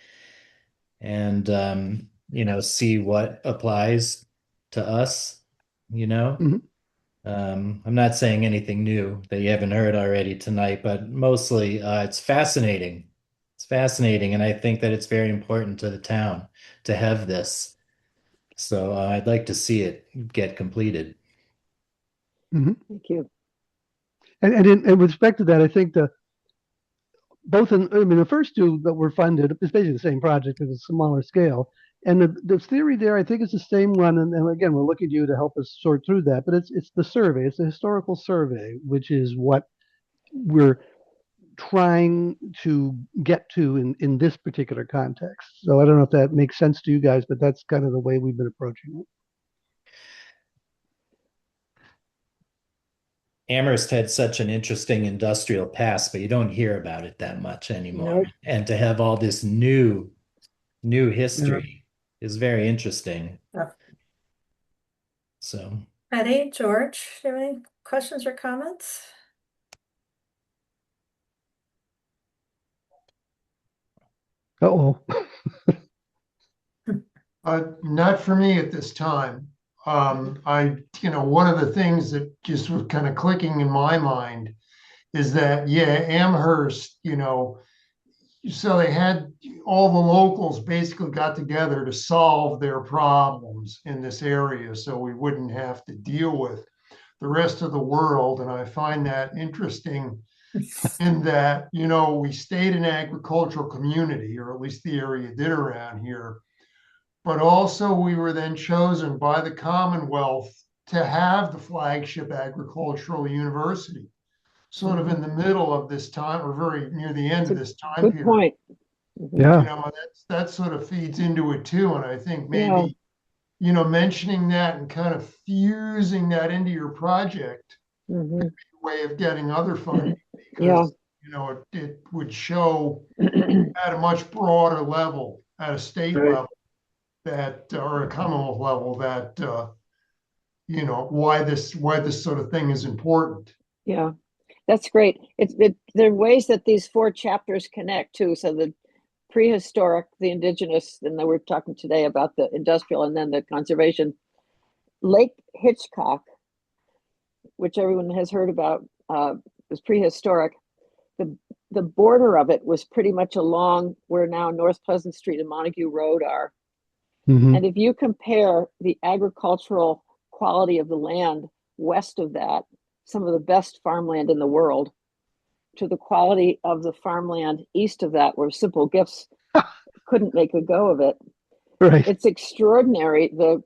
and see what applies to us, you know. Mhm. I'm not saying anything new that you haven't heard already tonight, but mostly it's fascinating. It's fascinating, and I think that it's very important to the town to have this. So I'd like to see it get completed. Thank you. And in respect to that, I think the first two that were funded, it's basically the same project at a smaller scale. And the theory there, I think, is the same one. And again, we're looking to you to help us sort through that. But it's the survey, it's the historical survey, which is what we're trying to get to in this particular context. So I don't know if that makes sense to you guys, but that's kind of the way we've been approaching it. Amherst had such an interesting industrial past, but you don't hear about it that much anymore. Nope. And to have all this new history is very interesting. Yeah. So, Eddie, George, do you have any questions or comments? Uh-oh. Not for me at this time. One of the things that just was kind of clicking in my mind is that, yeah, Amherst, so they had all the locals basically got together to solve their problems in this area so we wouldn't have to deal with the rest of the world. And I find that interesting in that, we stayed an agricultural community, or at least the area did around here. But also we were then chosen by the Commonwealth to have the flagship agricultural university, sort of in the middle of this time, or very near the end of this time Good period. point. Yeah. That sort of feeds into it too. And I think maybe, mentioning that and kind of fusing that into your project, Mhm. a way of getting other funding, Yeah. because, it would show at a much broader level, at a state level, that, or a Commonwealth level, that, why this sort of thing is important. Yeah, that's great. There are ways that these four chapters connect too. So the prehistoric, the indigenous, and then we're talking today about the industrial, and then the conservation. Lake Hitchcock, which everyone has heard about, was prehistoric. The border of it was pretty much along where now North Pleasant Street and Montague Road are. Mhm. And if you compare the agricultural quality of the land west of that, some of the best farmland in the world, to the quality of the farmland east of that, where Simple Gifts couldn't make a go of it. Right. It's extraordinary, the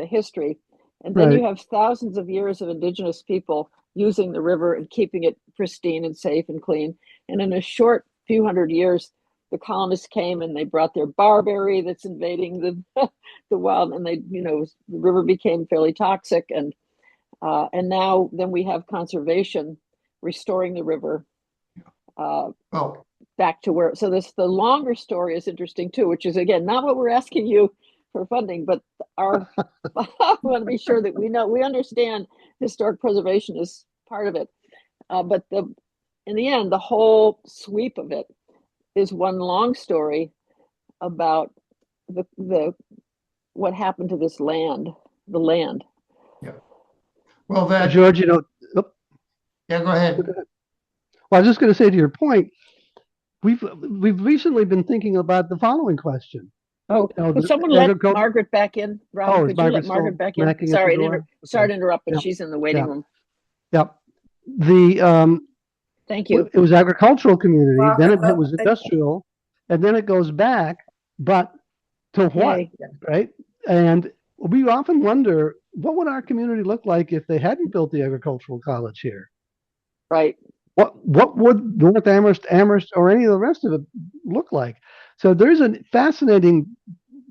history. And then Right. you have thousands of years of indigenous people using the river and keeping it pristine and safe and clean. And in a short few hundred years, the colonists came and they brought their barberry that's invading the the wild, and the river became fairly toxic. And now then we have conservation restoring the river back to where. So the longer story is interesting too, which is again not what we're asking you for funding, but I want to be sure that we understand historic preservation is part of it. But in the end, the whole sweep of it is one long story about the what happened to this land, the land. Yeah. Well, that George, yeah, go ahead. Well, I was just going to say to your point, we've recently been thinking about the following question. Oh, You know, could the someone let agriculture. Margaret back in? Robin, Oh, is could you let Margaret Margaret still back in? knocking at the Sorry, door? sorry Okay. to interrupt, but Yeah. she's in the waiting Yeah. room. Yep. The Thank you. it was agricultural community, then it Oh, was industrial, and then it goes back, but to what, Yay. right? And we often wonder, what would our community look like if they hadn't built the agricultural college here? Right. What would North Amherst, or any of the rest of it look like? So there's a fascinating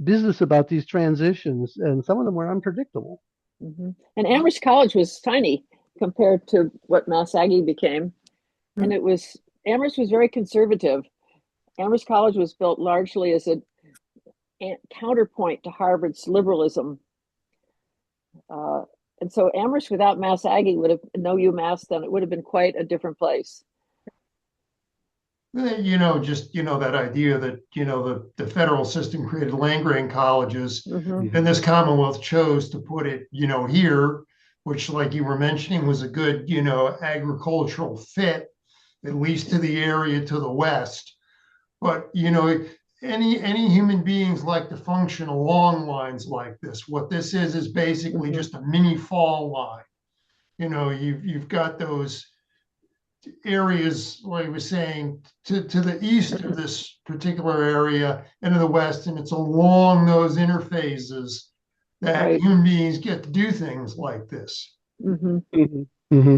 business about these transitions, and some of them were unpredictable. Mm-hmm. And Amherst College was tiny compared to what Mass Aggie became. And Amherst was very conservative. Amherst College was built largely as a counterpoint to Harvard's liberalism. And so Amherst without Mass Aggie would have no UMass, then it would have been quite a different place. That idea that, the federal system created land-grant colleges, Mm-hmm. and this Commonwealth chose to put it, here, which, like you were mentioning, was a good, agricultural fit, at least to the area to the west. But, any human beings like to function along lines like this. What this is basically just a mini fall line. You've got those areas, like I was saying, to the east of this particular area and to the west, and it's along those interfaces that human beings get to do things like this. Mm-hmm. Mm-hmm. Mm-hmm.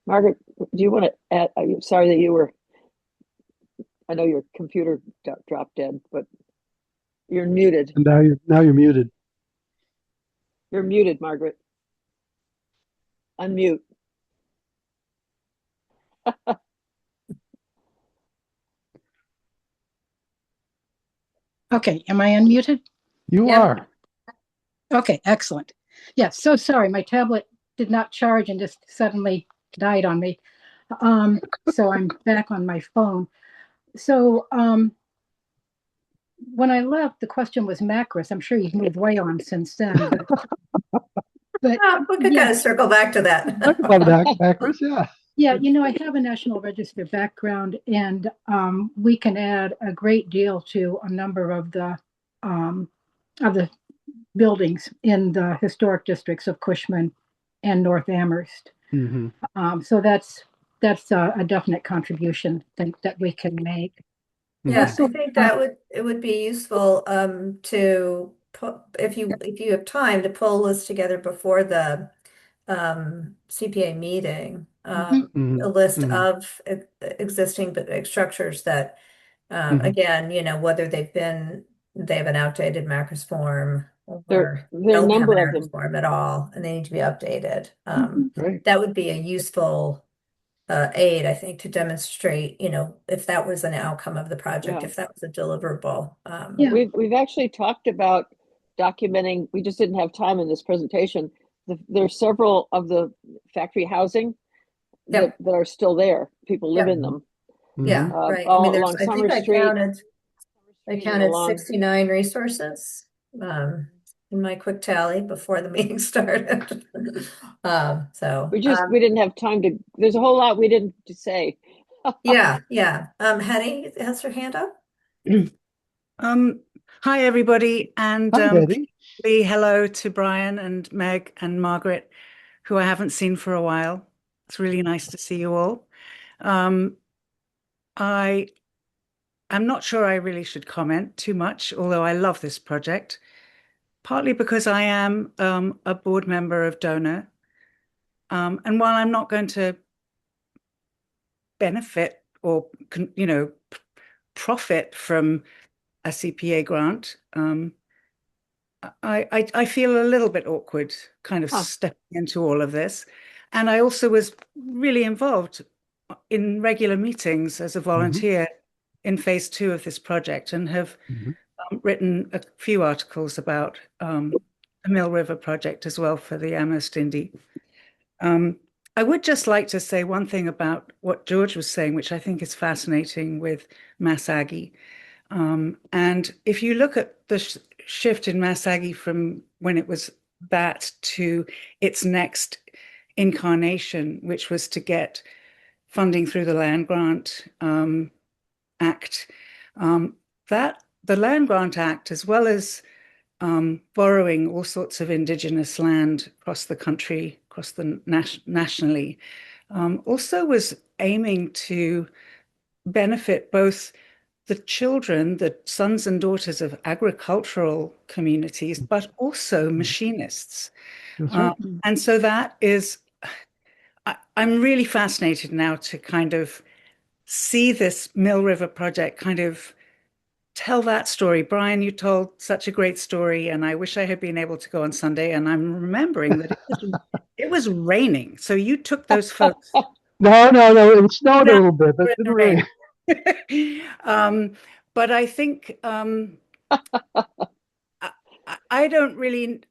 Margaret, do you want to add? I'm sorry that I know your computer dropped dead, but you're muted. And now you're muted. You're muted, Margaret. Unmute. Okay, am I unmuted? You are. Okay, excellent. Yeah, so sorry, my tablet did not charge and just suddenly died on me. So I'm back on my phone. So when I left, the question was Macris. I'm sure you've moved way on since then. But we could kind of circle back to that. Talk about Macris, yeah. Yeah, I have a National Register background, and we can add a great deal to a number of the buildings in the historic districts of Cushman and North Amherst. Mm-hmm. So that's a definite contribution that we can make. Yeah, Also, I think it would be useful to put, if you have time, to pull this together before the CPA meeting, Mm-hmm. a list Mm-hmm. of existing structures that, again, whether they have an outdated Macris form or There are a don't have number an of Macris them. form at all, and they need to be updated. Great. That would be a useful aid, I think, to demonstrate, if that was an outcome of the project, if that was a deliverable. Yeah. We've actually talked about documenting. We just didn't have time in this presentation. There's several of the factory housing that are still there. People live in them. Yeah, Mm-hmm. right. I All mean, along I think Summer I Street. counted 69 resources in my quick tally before the meeting started. So we didn't have time to. There's a whole lot we didn't say. yeah. Hetty has her hand up. Hi everybody, and Hi, Hetty. hello to Brian and Meg and Margaret, who I haven't seen for a while. It's really nice to see you all. I'm not sure I really should comment too much, although I love this project, partly because I am a board member of Donor. And while I'm not going to benefit or, profit from a CPA grant, I feel a little bit awkward kind of stepping into all of this. And I also was really involved in regular meetings as a volunteer in phase 2 of this project, and have written a few articles about the Mill River project as well for the Amherst Indy. I would just like to say one thing about what George was saying, which I think is fascinating with Mass Aggie. And if you look at the shift in Mass Aggie from when it was that to its next incarnation, which was to get funding through the Land Grant Act. That the Land Grant Act, as well as borrowing all sorts of indigenous land across the country, across the nationally, also was aiming to benefit both the children, the sons and daughters of agricultural communities, but also machinists. That's right. And so that is, I'm really fascinated now to kind of see this Mill River project kind of tell that story. Brian, you told such a great story, and I wish I had been able to go on Sunday. And I'm remembering that it was raining. So you took those folks. No. It snowed a little bit, but it didn't rain. But I think I don't really.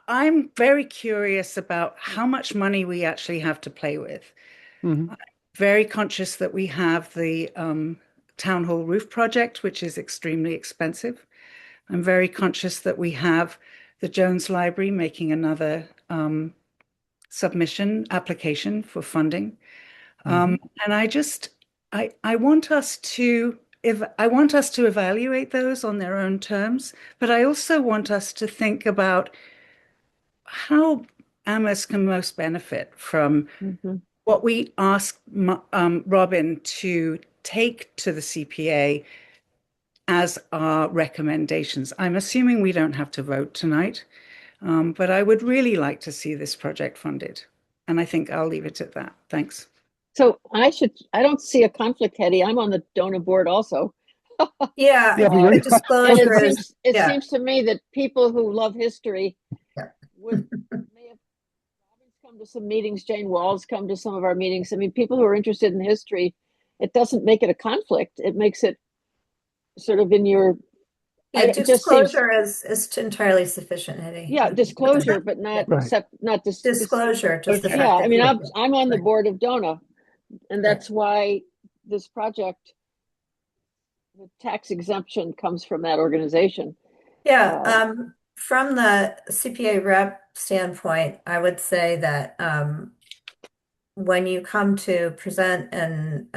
I'm very curious about how much money we actually have to play with. Mm-hmm. Very conscious that we have the town hall roof project, which is extremely expensive. I'm very conscious that we have the Jones Library making another submission application for funding. And I want us to evaluate those on their own terms, but I also want us to think about how Amherst can most benefit from what we ask Robin to take to the CPA as our recommendations. I'm assuming we don't have to vote tonight, but I would really like to see this project funded. And I think I'll leave it at that. Thanks. So I don't see a conflict, Hetty. I'm on the donor board also. Yeah, I Yeah, think but the you're- disclosure And is, it yeah. seems to me that people who love history Yeah. may have Robin's come to some meetings, Jane Wall's come to some of our meetings. I mean, people who are interested in history, it doesn't make it a conflict. It makes it sort of in your Yeah, it just seems disclosure is entirely sufficient, Eddie. yeah, disclosure, but not Right. Disclosure, just the yeah, fact I mean, that I'm on the Right. board of DONA, and that's why this project, the tax exemption comes from that organization. Yeah, from the CPA rep standpoint, I would say that when you come to present and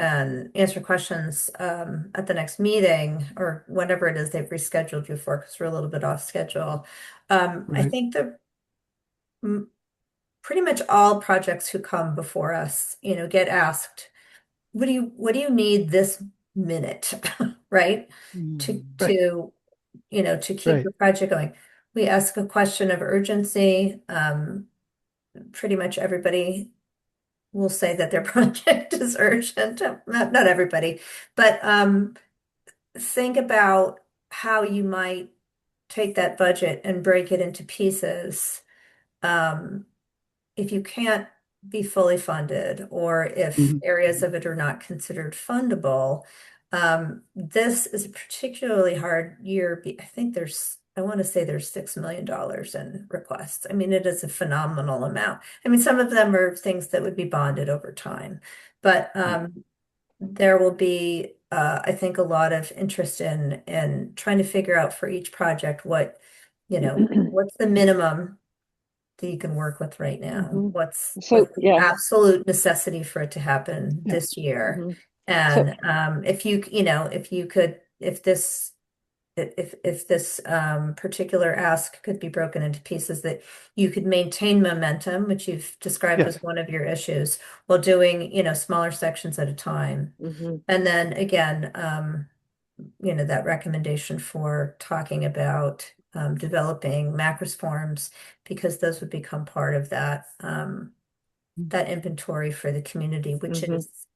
answer questions at the next meeting or whenever it is they've rescheduled you for, because we're a little bit off schedule, I Right. think that pretty much all projects who come before us, get asked, what do you need this minute, right? To Right. to keep Right. the project going. We ask a question of urgency. Pretty much everybody will say that their project is urgent. Not everybody, but think about how you might take that budget and break it into pieces. If you can't be fully funded, or if Mhm. areas of it are not considered fundable, this is a particularly hard year. I want to say there's $6 million in requests. I mean, it is a phenomenal amount. I mean, some of them are things that would be bonded over time, but there will be, I think, a lot of interest in trying to figure out for each project what's the minimum that you can work with right now? What's So the yeah, absolute necessity for it to happen Yeah. this year? So And if this particular ask could be broken into pieces that you could maintain momentum, which you've described Yes. as one of your issues, while doing, smaller sections at a time. And then again, that recommendation for talking about developing macros forms, because those would become part of that inventory for the community, which is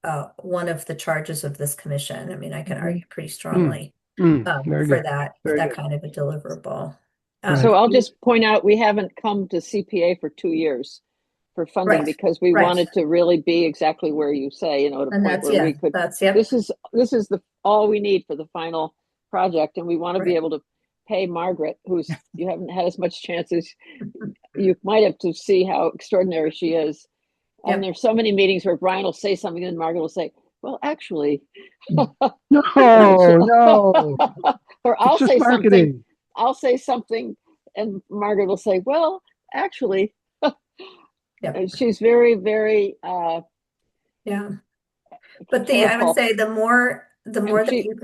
one of the charges of this commission. I mean, I can argue pretty strongly Very for good. that Very good. kind of a deliverable. Right. so I'll just point out, we haven't come to CPA for 2 years for funding Right. because we Right. wanted to really be exactly where you say, at a And point where we could, this is all we need for the final project. And we want to be Right. able to pay Margaret, who's, you haven't had as much chance as you might have to see how extraordinary she is. And there's so many meetings where Brian will say something and Margaret will say, well, actually, No. or I'll It's just say marketing. something and Margaret will say, well, actually, Yep. she's very, very, Yeah. But I would careful. say the more that she- you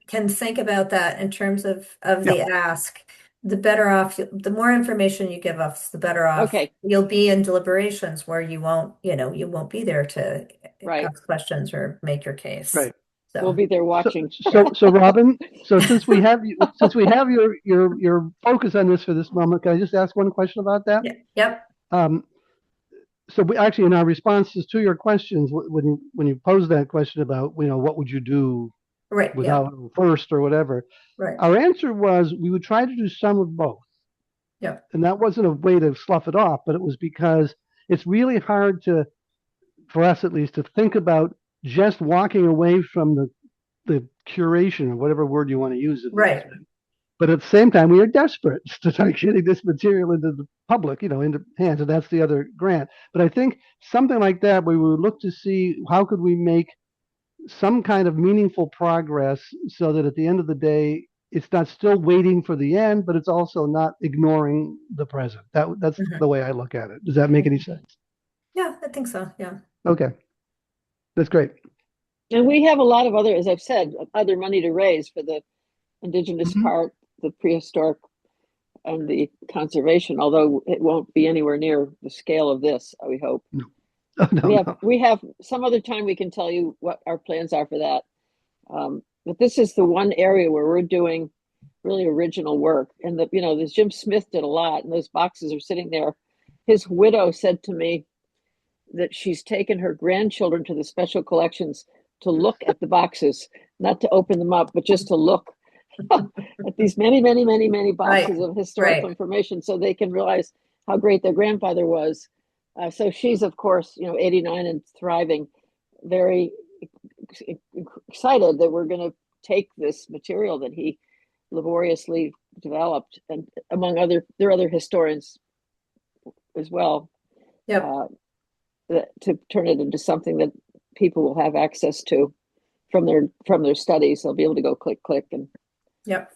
can think about that in terms of Yeah. the ask, the better off, the more information you give us, the better off Okay. you'll be in deliberations where you won't be there to Right. ask questions or make your case. Right. We'll So be there watching. So Robin, since we have your focus on this for this moment, can I just ask one question about that? yeah, yep. So we actually, in our responses to your questions, when you pose that question about, what would you do Right, without first or whatever, right. our answer was we would try to do some of both. Yep. And that wasn't a way to slough it off, but it was because it's really hard for us at least, to think about just walking away from the curation, or whatever word you want to use. Right. But at the same time, we are desperate to start getting this material into the public, into hands, and that's the other grant. But I think something like that, we would look to see how could we make some kind of meaningful progress so that at the end of the day, it's not still waiting for the end, but it's also not ignoring the present. That's the way I look at it. Does that make any sense? Yeah, I think so. Yeah. Okay. That's great. And we have a lot of other, as I've said, other money to raise for the indigenous Mhm. part, the prehistoric, and the conservation, although it won't be anywhere near the scale of this, we hope. Oh, no. We have some other time we can tell you what our plans are for that. But this is the one area where we're doing really original work. And this Jim Smith did a lot, and those boxes are sitting there. His widow said to me that she's taken her grandchildren to the special collections to look at the boxes, not to open them up, but just to look at these many, many, many, many boxes of historical information, so they can realize how great their grandfather was. So she's, of course, 89 and thriving, very excited that we're going to take this material that he laboriously developed, and there are other historians as well. Yep. To turn it into something that people will have access to from their studies. They'll be able to go click, and Yep.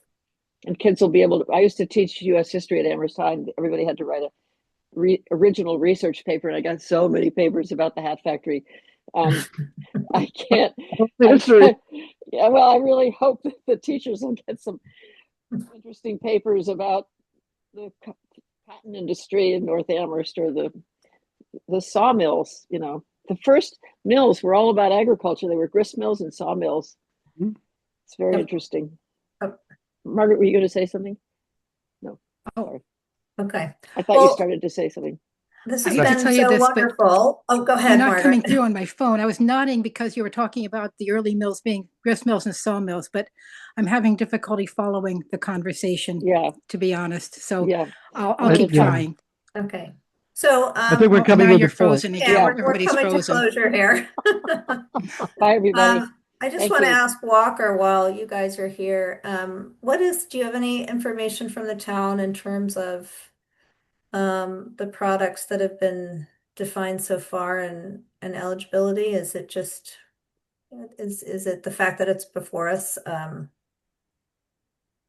And kids will be able to. I used to teach U.S. history at Amherst High, and everybody had to write a original research paper, and I got so many papers about the hat factory. I can't. Yeah, well, I really hope that the teachers will get some interesting papers about the cotton industry in North Amherst, or the sawmills. The first mills were all about agriculture. They were grist mills and sawmills. Mhm. It's very interesting. Margaret, were you going to say something? No. Oh, sorry. Okay. I thought you started to say something. This I has hate to been tell you so this, but wonderful. Oh, go ahead, you're not Margaret. coming through on my phone. I was nodding because you were talking about the early mills being grist mills and sawmills, but I'm having difficulty following the conversation, Yeah. to be honest. So Yeah. I'll keep trying. Okay. So I think we're coming now with you're the point. frozen again. yeah, we're Everybody's coming frozen. to closure here. Bye, everybody. I just Thank want to you. ask Walker, while you guys are here, do you have any information from the town in terms of the products that have been defined so far, and eligibility? Is it just is it the fact that it's before us an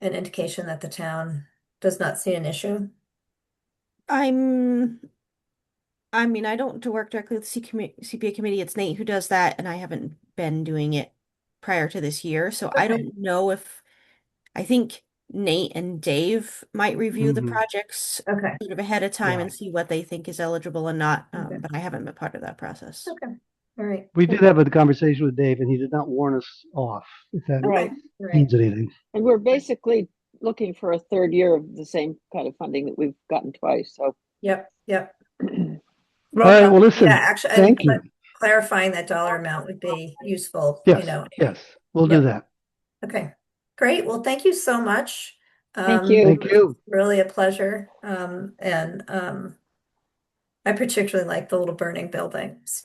indication that the town does not see an issue? I don't work directly with the CPA committee. It's Nate who does that, and I haven't been doing it prior to this year. So I Okay. don't know I think Nate and Dave might review the Mhm. projects Okay. sort of ahead of time Yeah. and see what they think is eligible and not. Okay. But I haven't been part of that process. Okay. All right. We did have a conversation with Dave, and he did not warn us off, if that Right. means anything. And we're basically looking for a third year of the same kind of funding that we've gotten twice. So. Yep. All right, well, listen, Yeah, actually, thank you. clarifying that dollar amount would be useful, Yes, we'll do that. Okay, great. Well, thank you so much. Thank you. Thank you. Really a pleasure. And I particularly like the little burning buildings.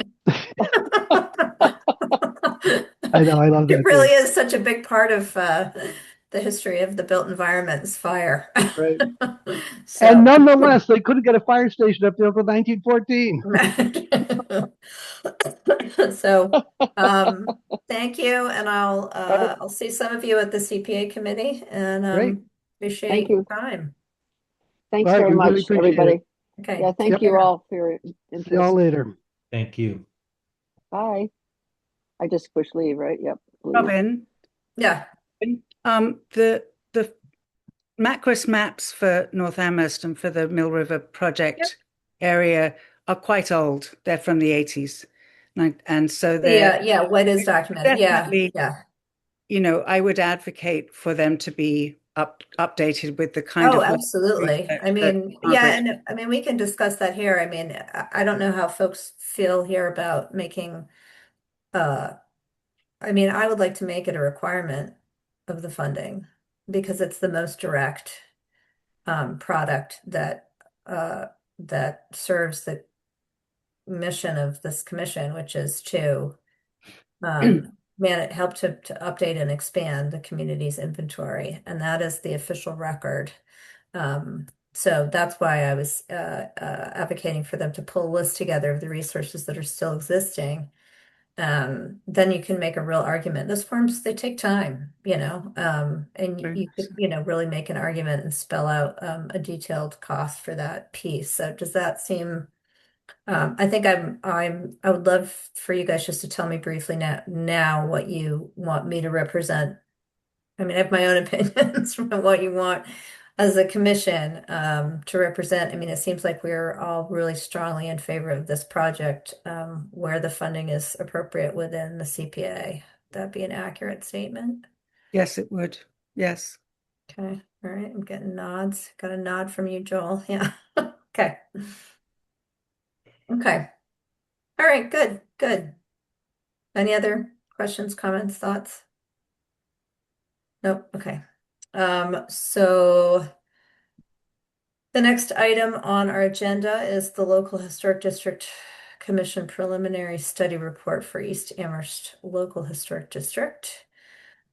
I know, I love that It really too. is such a big part of the history of the built environment is fire. Right. So, And nonetheless, they couldn't get a fire station up there until 1914. so thank you, and I'll see some of you at the CPA committee, and Great. appreciate Thank you. your time. Thanks All right, very we really much, appreciate everybody. it. Okay. Yeah, thank Yep. you all for your See y'all interest. later. Thank you. Bye. I just push leave, right? Yep. Leave. Robin, Yeah. the Macros maps for North Amherst and for the Mill River project area are quite old. They're from the 80s. And so they're Yeah, what is documented? definitely, Yeah. I would advocate for them to be updated with the kind Oh, of absolutely. research I that mean, yeah, Margaret. and I mean, we can discuss that here. I mean, I don't know how folks feel here about making, uh, I mean, I would like to make it a requirement of the funding because it's the most direct product uh, that serves the mission of this commission, which is to help to update and expand the community's inventory, and that is the official record. So that's why I was advocating for them to pull a list together of the resources that are still existing. Then you can make a real argument. Those forms, they take time, and you could, really make an argument and spell out a detailed cost for that piece. So does that seem, I think I would love for you guys just to tell me briefly now what you want me to represent. I mean, I have my own opinions from what you want as a commission to represent. I mean, it seems like we're all really strongly in favor of this project where the funding is appropriate within the CPA. That'd be an accurate statement. Yes, it would. Yes. Okay. All right. I'm getting nods. Got a nod from you, Joel. Yeah. Okay. Okay. All right. Good. Good. Any other questions, comments, thoughts? Nope. Okay. So the next item on our agenda is the Local Historic District Commission Preliminary Study Report for East Amherst Local Historic District.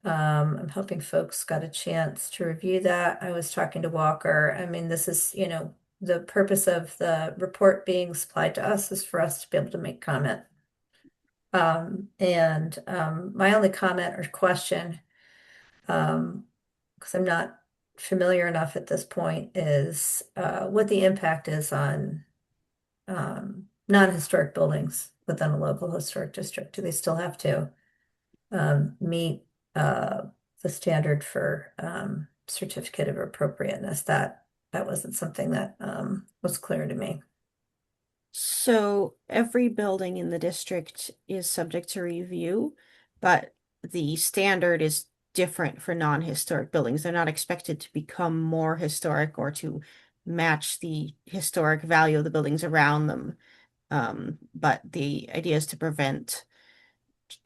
I'm hoping folks got a chance to review that. I was talking to Walker. I mean, this is, the purpose of the report being supplied to us is for us to be able to make comment. My only comment or question, because I'm not familiar enough at this point, is what the impact is on non-historic buildings within a local historic district. Do they still have to meet the standard for certificate of appropriateness? That wasn't something that was clear to me. So every building in the district is subject to review, but the standard is different for non-historic buildings. They're not expected to become more historic or to match the historic value of the buildings around them. But the idea is to prevent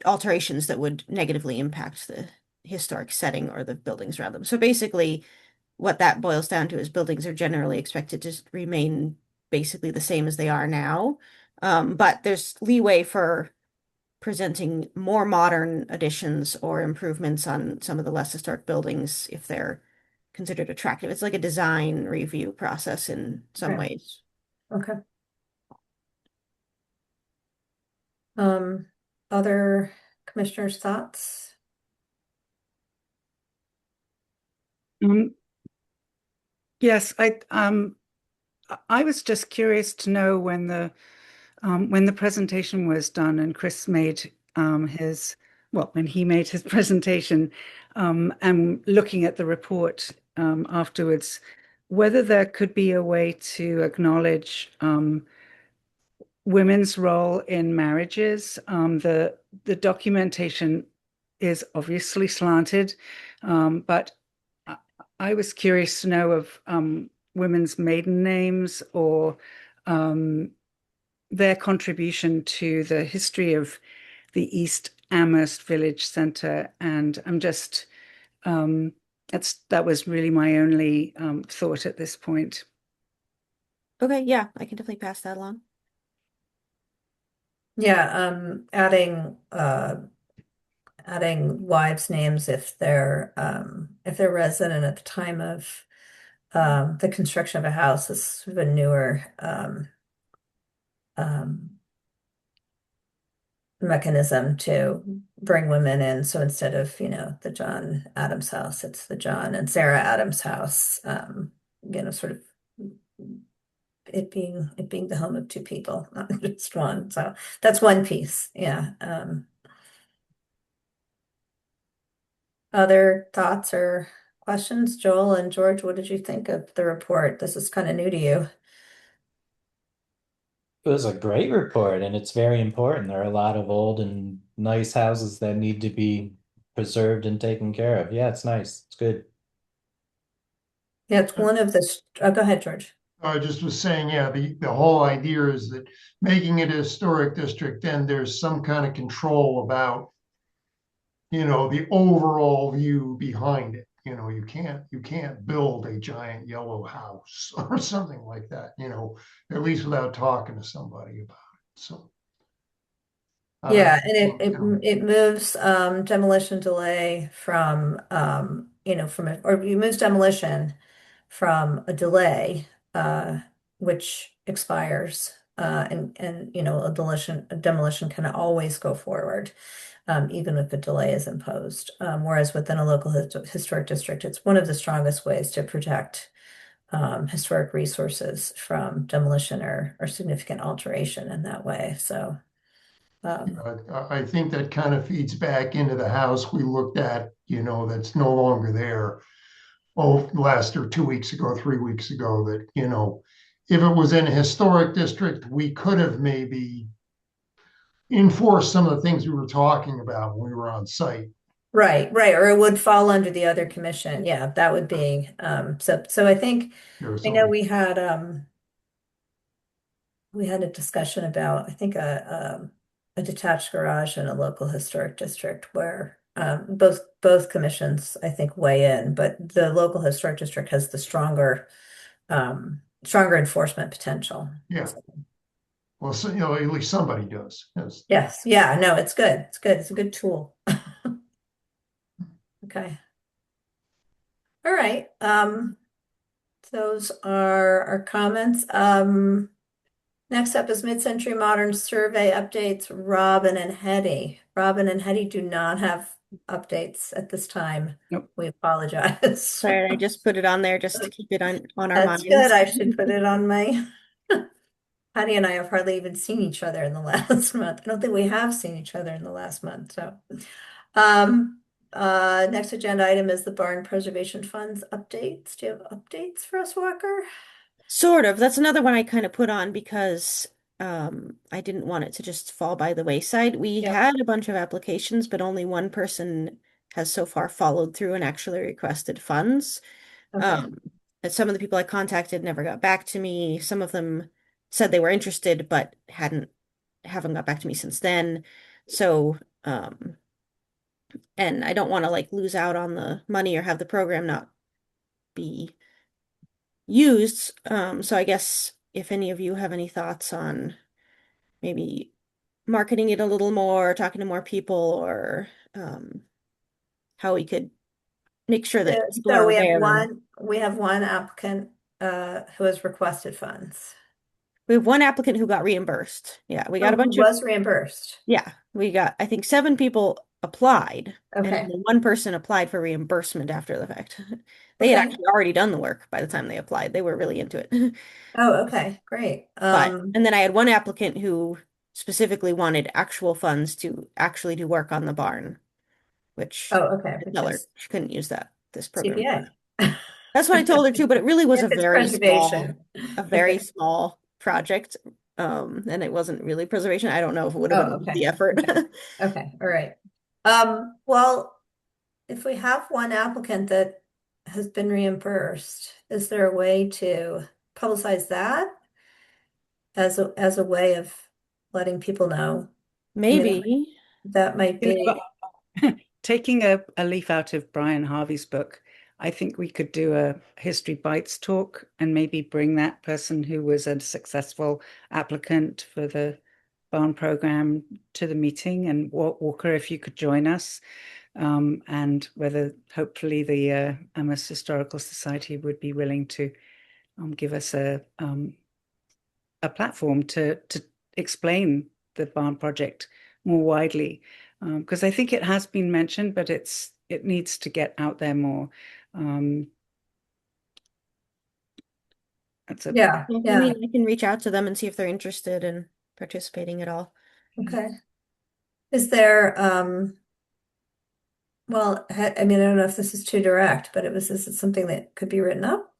alterations that would negatively impact the historic setting or the buildings around them. So basically, what that boils down to is buildings are generally expected to remain basically the same as they are now. But there's leeway for presenting more modern additions or improvements on some of the less historic buildings if they're considered attractive. It's like a design review process in some Okay. ways. Okay. Other commissioners' thoughts? Yes, I was just curious to know when the presentation was done and Chris made when he made his presentation and looking at the report afterwards, whether there could be a way to acknowledge women's role in marriages. The documentation is obviously slanted, but I was curious to know of women's maiden names or their contribution to the history of the East Amherst Village Center. And I'm just, that was really my only thought at this point. Okay, yeah, I can definitely pass that along. Yeah, adding wives' names if they're resident at the time of the construction of a house is sort of a newer mechanism to bring women in. So instead of, the John Adams house, it's the John and Sarah Adams house, sort of it being the home of two people, not just one. So that's one piece. Yeah. other thoughts or questions? Joel and George, what did you think of the report? This is kind of new to you. It was a great report, and it's very important. There are a lot of old and nice houses that need to be preserved and taken care of. Yeah, it's nice. It's good. Yeah, it's one of the, oh, go ahead, George. I just was saying, yeah, the whole idea is that making it a historic district, then there's some kind of control about, the overall view behind it. You can't build a giant yellow house or something like that, at least without talking to somebody about it. So I don't Yeah, and it know, it, it moves demolition delay from or it moves demolition from a delay which expires and a demolition can always go forward even if a delay is imposed. Whereas within a local historic district, it's one of the strongest ways to protect historic resources from demolition or significant alteration in that way. So. Um, I think that kind of feeds back into the house we looked at, that's no longer there. Oh, last or 2 weeks ago, 3 weeks ago, that, if it was in a historic district, we could have maybe enforced some of the things we were talking about when we were on site. Right, right, or it would fall under the other commission. Yeah, that would be so I think I know we had a discussion about I think a detached garage in a local historic district where both commissions I think weigh in, but the local historic district has the stronger enforcement potential. Yeah. Well, so, at least somebody does. Yes. Yes, yeah, no, it's good. It's good. It's a good tool. Okay. All right. Those are our comments. Next up is Mid-Century Modern Survey updates, Robin and Hetty. Robin and Hetty do not have updates at this time. Nope. We apologize. Sorry, I just put it on there just to keep it on our That's minds. good. I should put it on my. Hetty and I have hardly even seen each other in the last month. I don't think we have seen each other in the last month. So, next agenda item is the Barn Preservation Funds updates. Do you have updates for us, Walker? Sort of. That's another one I kind of put on because I didn't want it to just fall by the wayside. We Yep. had a bunch of applications, but only one person has so far followed through and actually requested funds. Okay. And some of the people I contacted never got back to me. Some of them said they were interested, but haven't got back to me since then. So, and I don't want to like lose out on the money or have the program not be used. So I guess if any of you have any thoughts on maybe marketing it a little more, talking to more people, or how we could make sure that people So are we have aware. one applicant who has requested funds. We have one applicant who got reimbursed. Yeah, we got a Who bunch of, was reimbursed. yeah, we got, I think 7 people applied, and Okay. only one person applied for reimbursement after the fact. They had Okay. actually already done the work by the time they applied. They were really into it. Oh, okay, great. And then I had one applicant who specifically wanted actual funds to actually do work on the barn, which Oh, okay, I which tell her is she couldn't use this program. CPA. That's what I told her too, but it really was If a it's very preservation. very Okay. small project. And it wasn't really preservation. I don't know if it would have Oh, been okay. the effort. Okay, all right. Well, if we have one applicant that has been reimbursed, is there a way to publicize that as a way of letting people know? I mean, Maybe. that might You be. know, taking a leaf out of Brian Harvey's book, I think we could do a History Bites talk and maybe bring that person who was a successful applicant for the barn program to the meeting. And Walker, if you could join us, and whether hopefully the Amherst Historical Society would be willing to give us a platform to explain the barn project more widely, because I think it has been mentioned, but it needs to get out there more. Yeah, I yeah. mean, I can reach out to them and see if they're interested in participating at all. Okay. Is there Well, I mean, I don't know if this is too direct, but this is something that could be written up.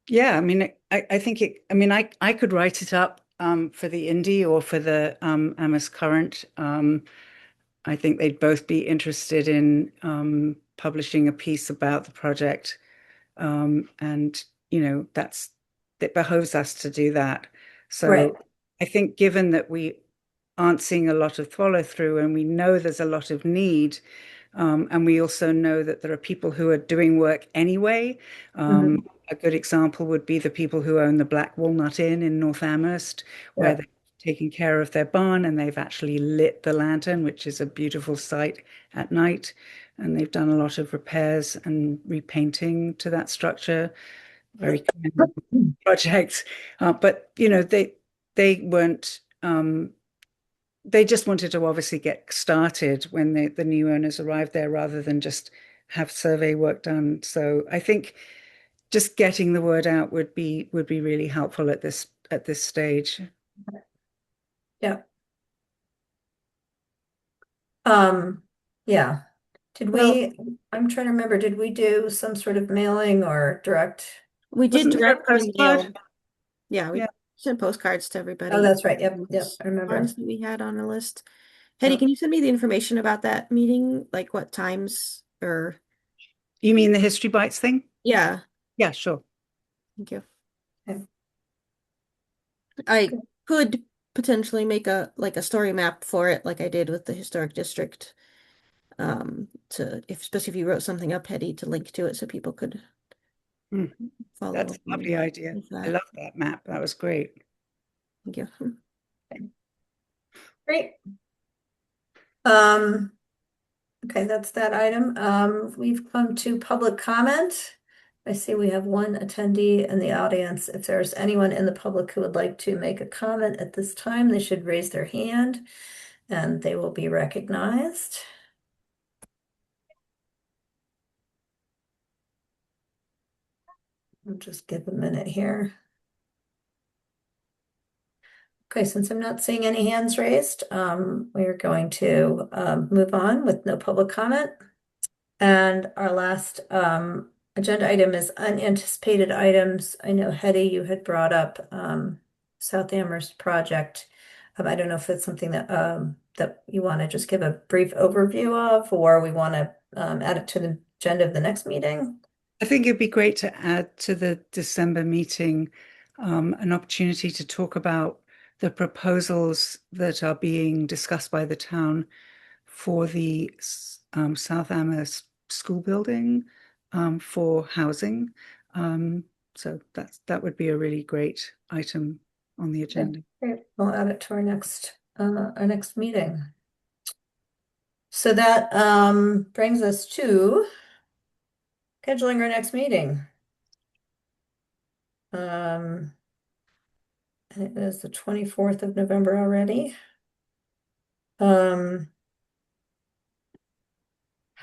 Yeah, I mean, I think I mean, I could write it up for the Indie or for the Amos Current. I think they'd both be interested in publishing a piece about the project. And, it behoves us to do that. Right. So I think given that we aren't seeing a lot of follow through and we know there's a lot of need, and we also know that there are people who are doing work anyway. Mhm. A good example would be the people who own the Black Walnut Inn in North Amherst, where Yeah. they're taking care of their barn and they've actually lit the lantern, which is a beautiful sight at night. And they've done a lot of repairs and repainting to that structure. Very commendable project. But they weren't. They just wanted to obviously get started when the new owners arrived there, rather than just have survey work done. So I think just getting the word out would be really helpful at this stage. Yeah. Um, yeah. Well, I'm trying to remember, did we do some sort of mailing or direct? we did Wasn't there a direct postcard? mail. Yeah, we Yeah. sent postcards to Oh, everybody. that's right. Yep, I remember. Ones that we had on the list. Hetty, Yep. can you send me the information about that meeting? Like what times or You mean the History Bites thing? yeah, Yeah, sure. thank you. Okay. I could potentially make a story map for it like I did with the historic district. To especially if you wrote something up, Hetty, to link to it so people could Mm, follow that's a along lovely idea. with I that. love that map. That was great. Thank you. Great. Um, okay, that's that item. We've come to public comment. I see we have one attendee in the audience. If there's anyone in the public who would like to make a comment at this time, they should raise their hand and they will be recognized. I'll just give a minute here. Okay, since I'm not seeing any hands raised, we're going to move on with no public comment. And our last agenda item is unanticipated items. I know, Hetty, you had brought up South Amherst project. I don't know if it's something that you want to just give a brief overview of, or we want to add it to the agenda of the next meeting. I think it'd be great to add to the December meeting an opportunity to talk about the proposals that are being discussed by the town for the South Amherst school building for housing. So that would be a really great item on the agenda. Great. We'll add it to our next meeting. So that brings us to scheduling our next meeting. It is the 24th of November already.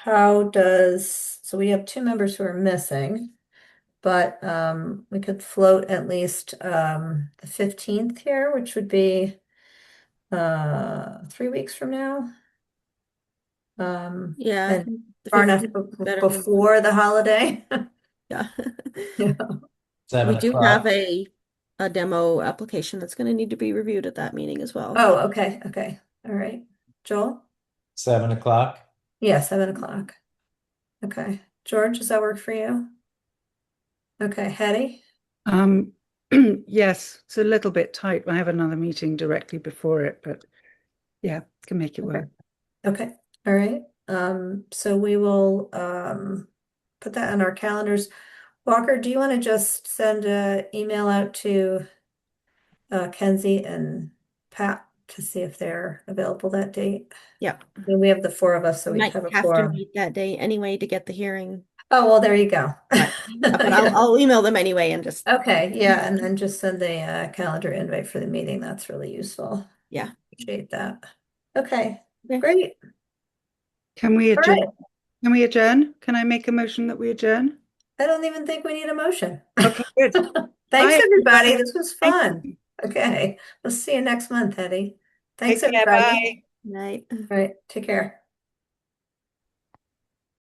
So we have two members who are missing, but we could float at least the 15th here, which would be 3 weeks from now. Yeah, I And think the far enough 15th is better than before the holiday. yeah. Yeah. We 7 do have o'clock. a demo application that's going to need to be reviewed at that meeting as well. Oh, okay. All right. Joel? 7 o'clock. Yeah, 7 o'clock. Okay. George, does that work for you? Okay, Hetty? Yes, it's a little bit tight. I have another meeting directly before it, but yeah, can make it work. Okay, all right. So we will put that on our calendars. Walker, do you want to just send an email out to Kenzie and Pat to see if they're available that date? Yeah. And we have the four of us, so We we'd might have a have to forum. meet that day anyway to get the hearing. Oh, well, there you go. But Yeah. I'll email them anyway and just Okay, yeah, and then just send the calendar invite for the meeting. That's really useful. yeah. Appreciate that. Okay, Okay. great. Can we All adjourn? right. Can we adjourn? Can I make a motion that we adjourn? I don't even think we need a motion. Okay, good. Thanks, Bye, everybody. everybody. This was Thank fun. you. Okay, we'll see you next month, Eddie. Take Thanks, care. everybody. Bye. Night. All right, take care.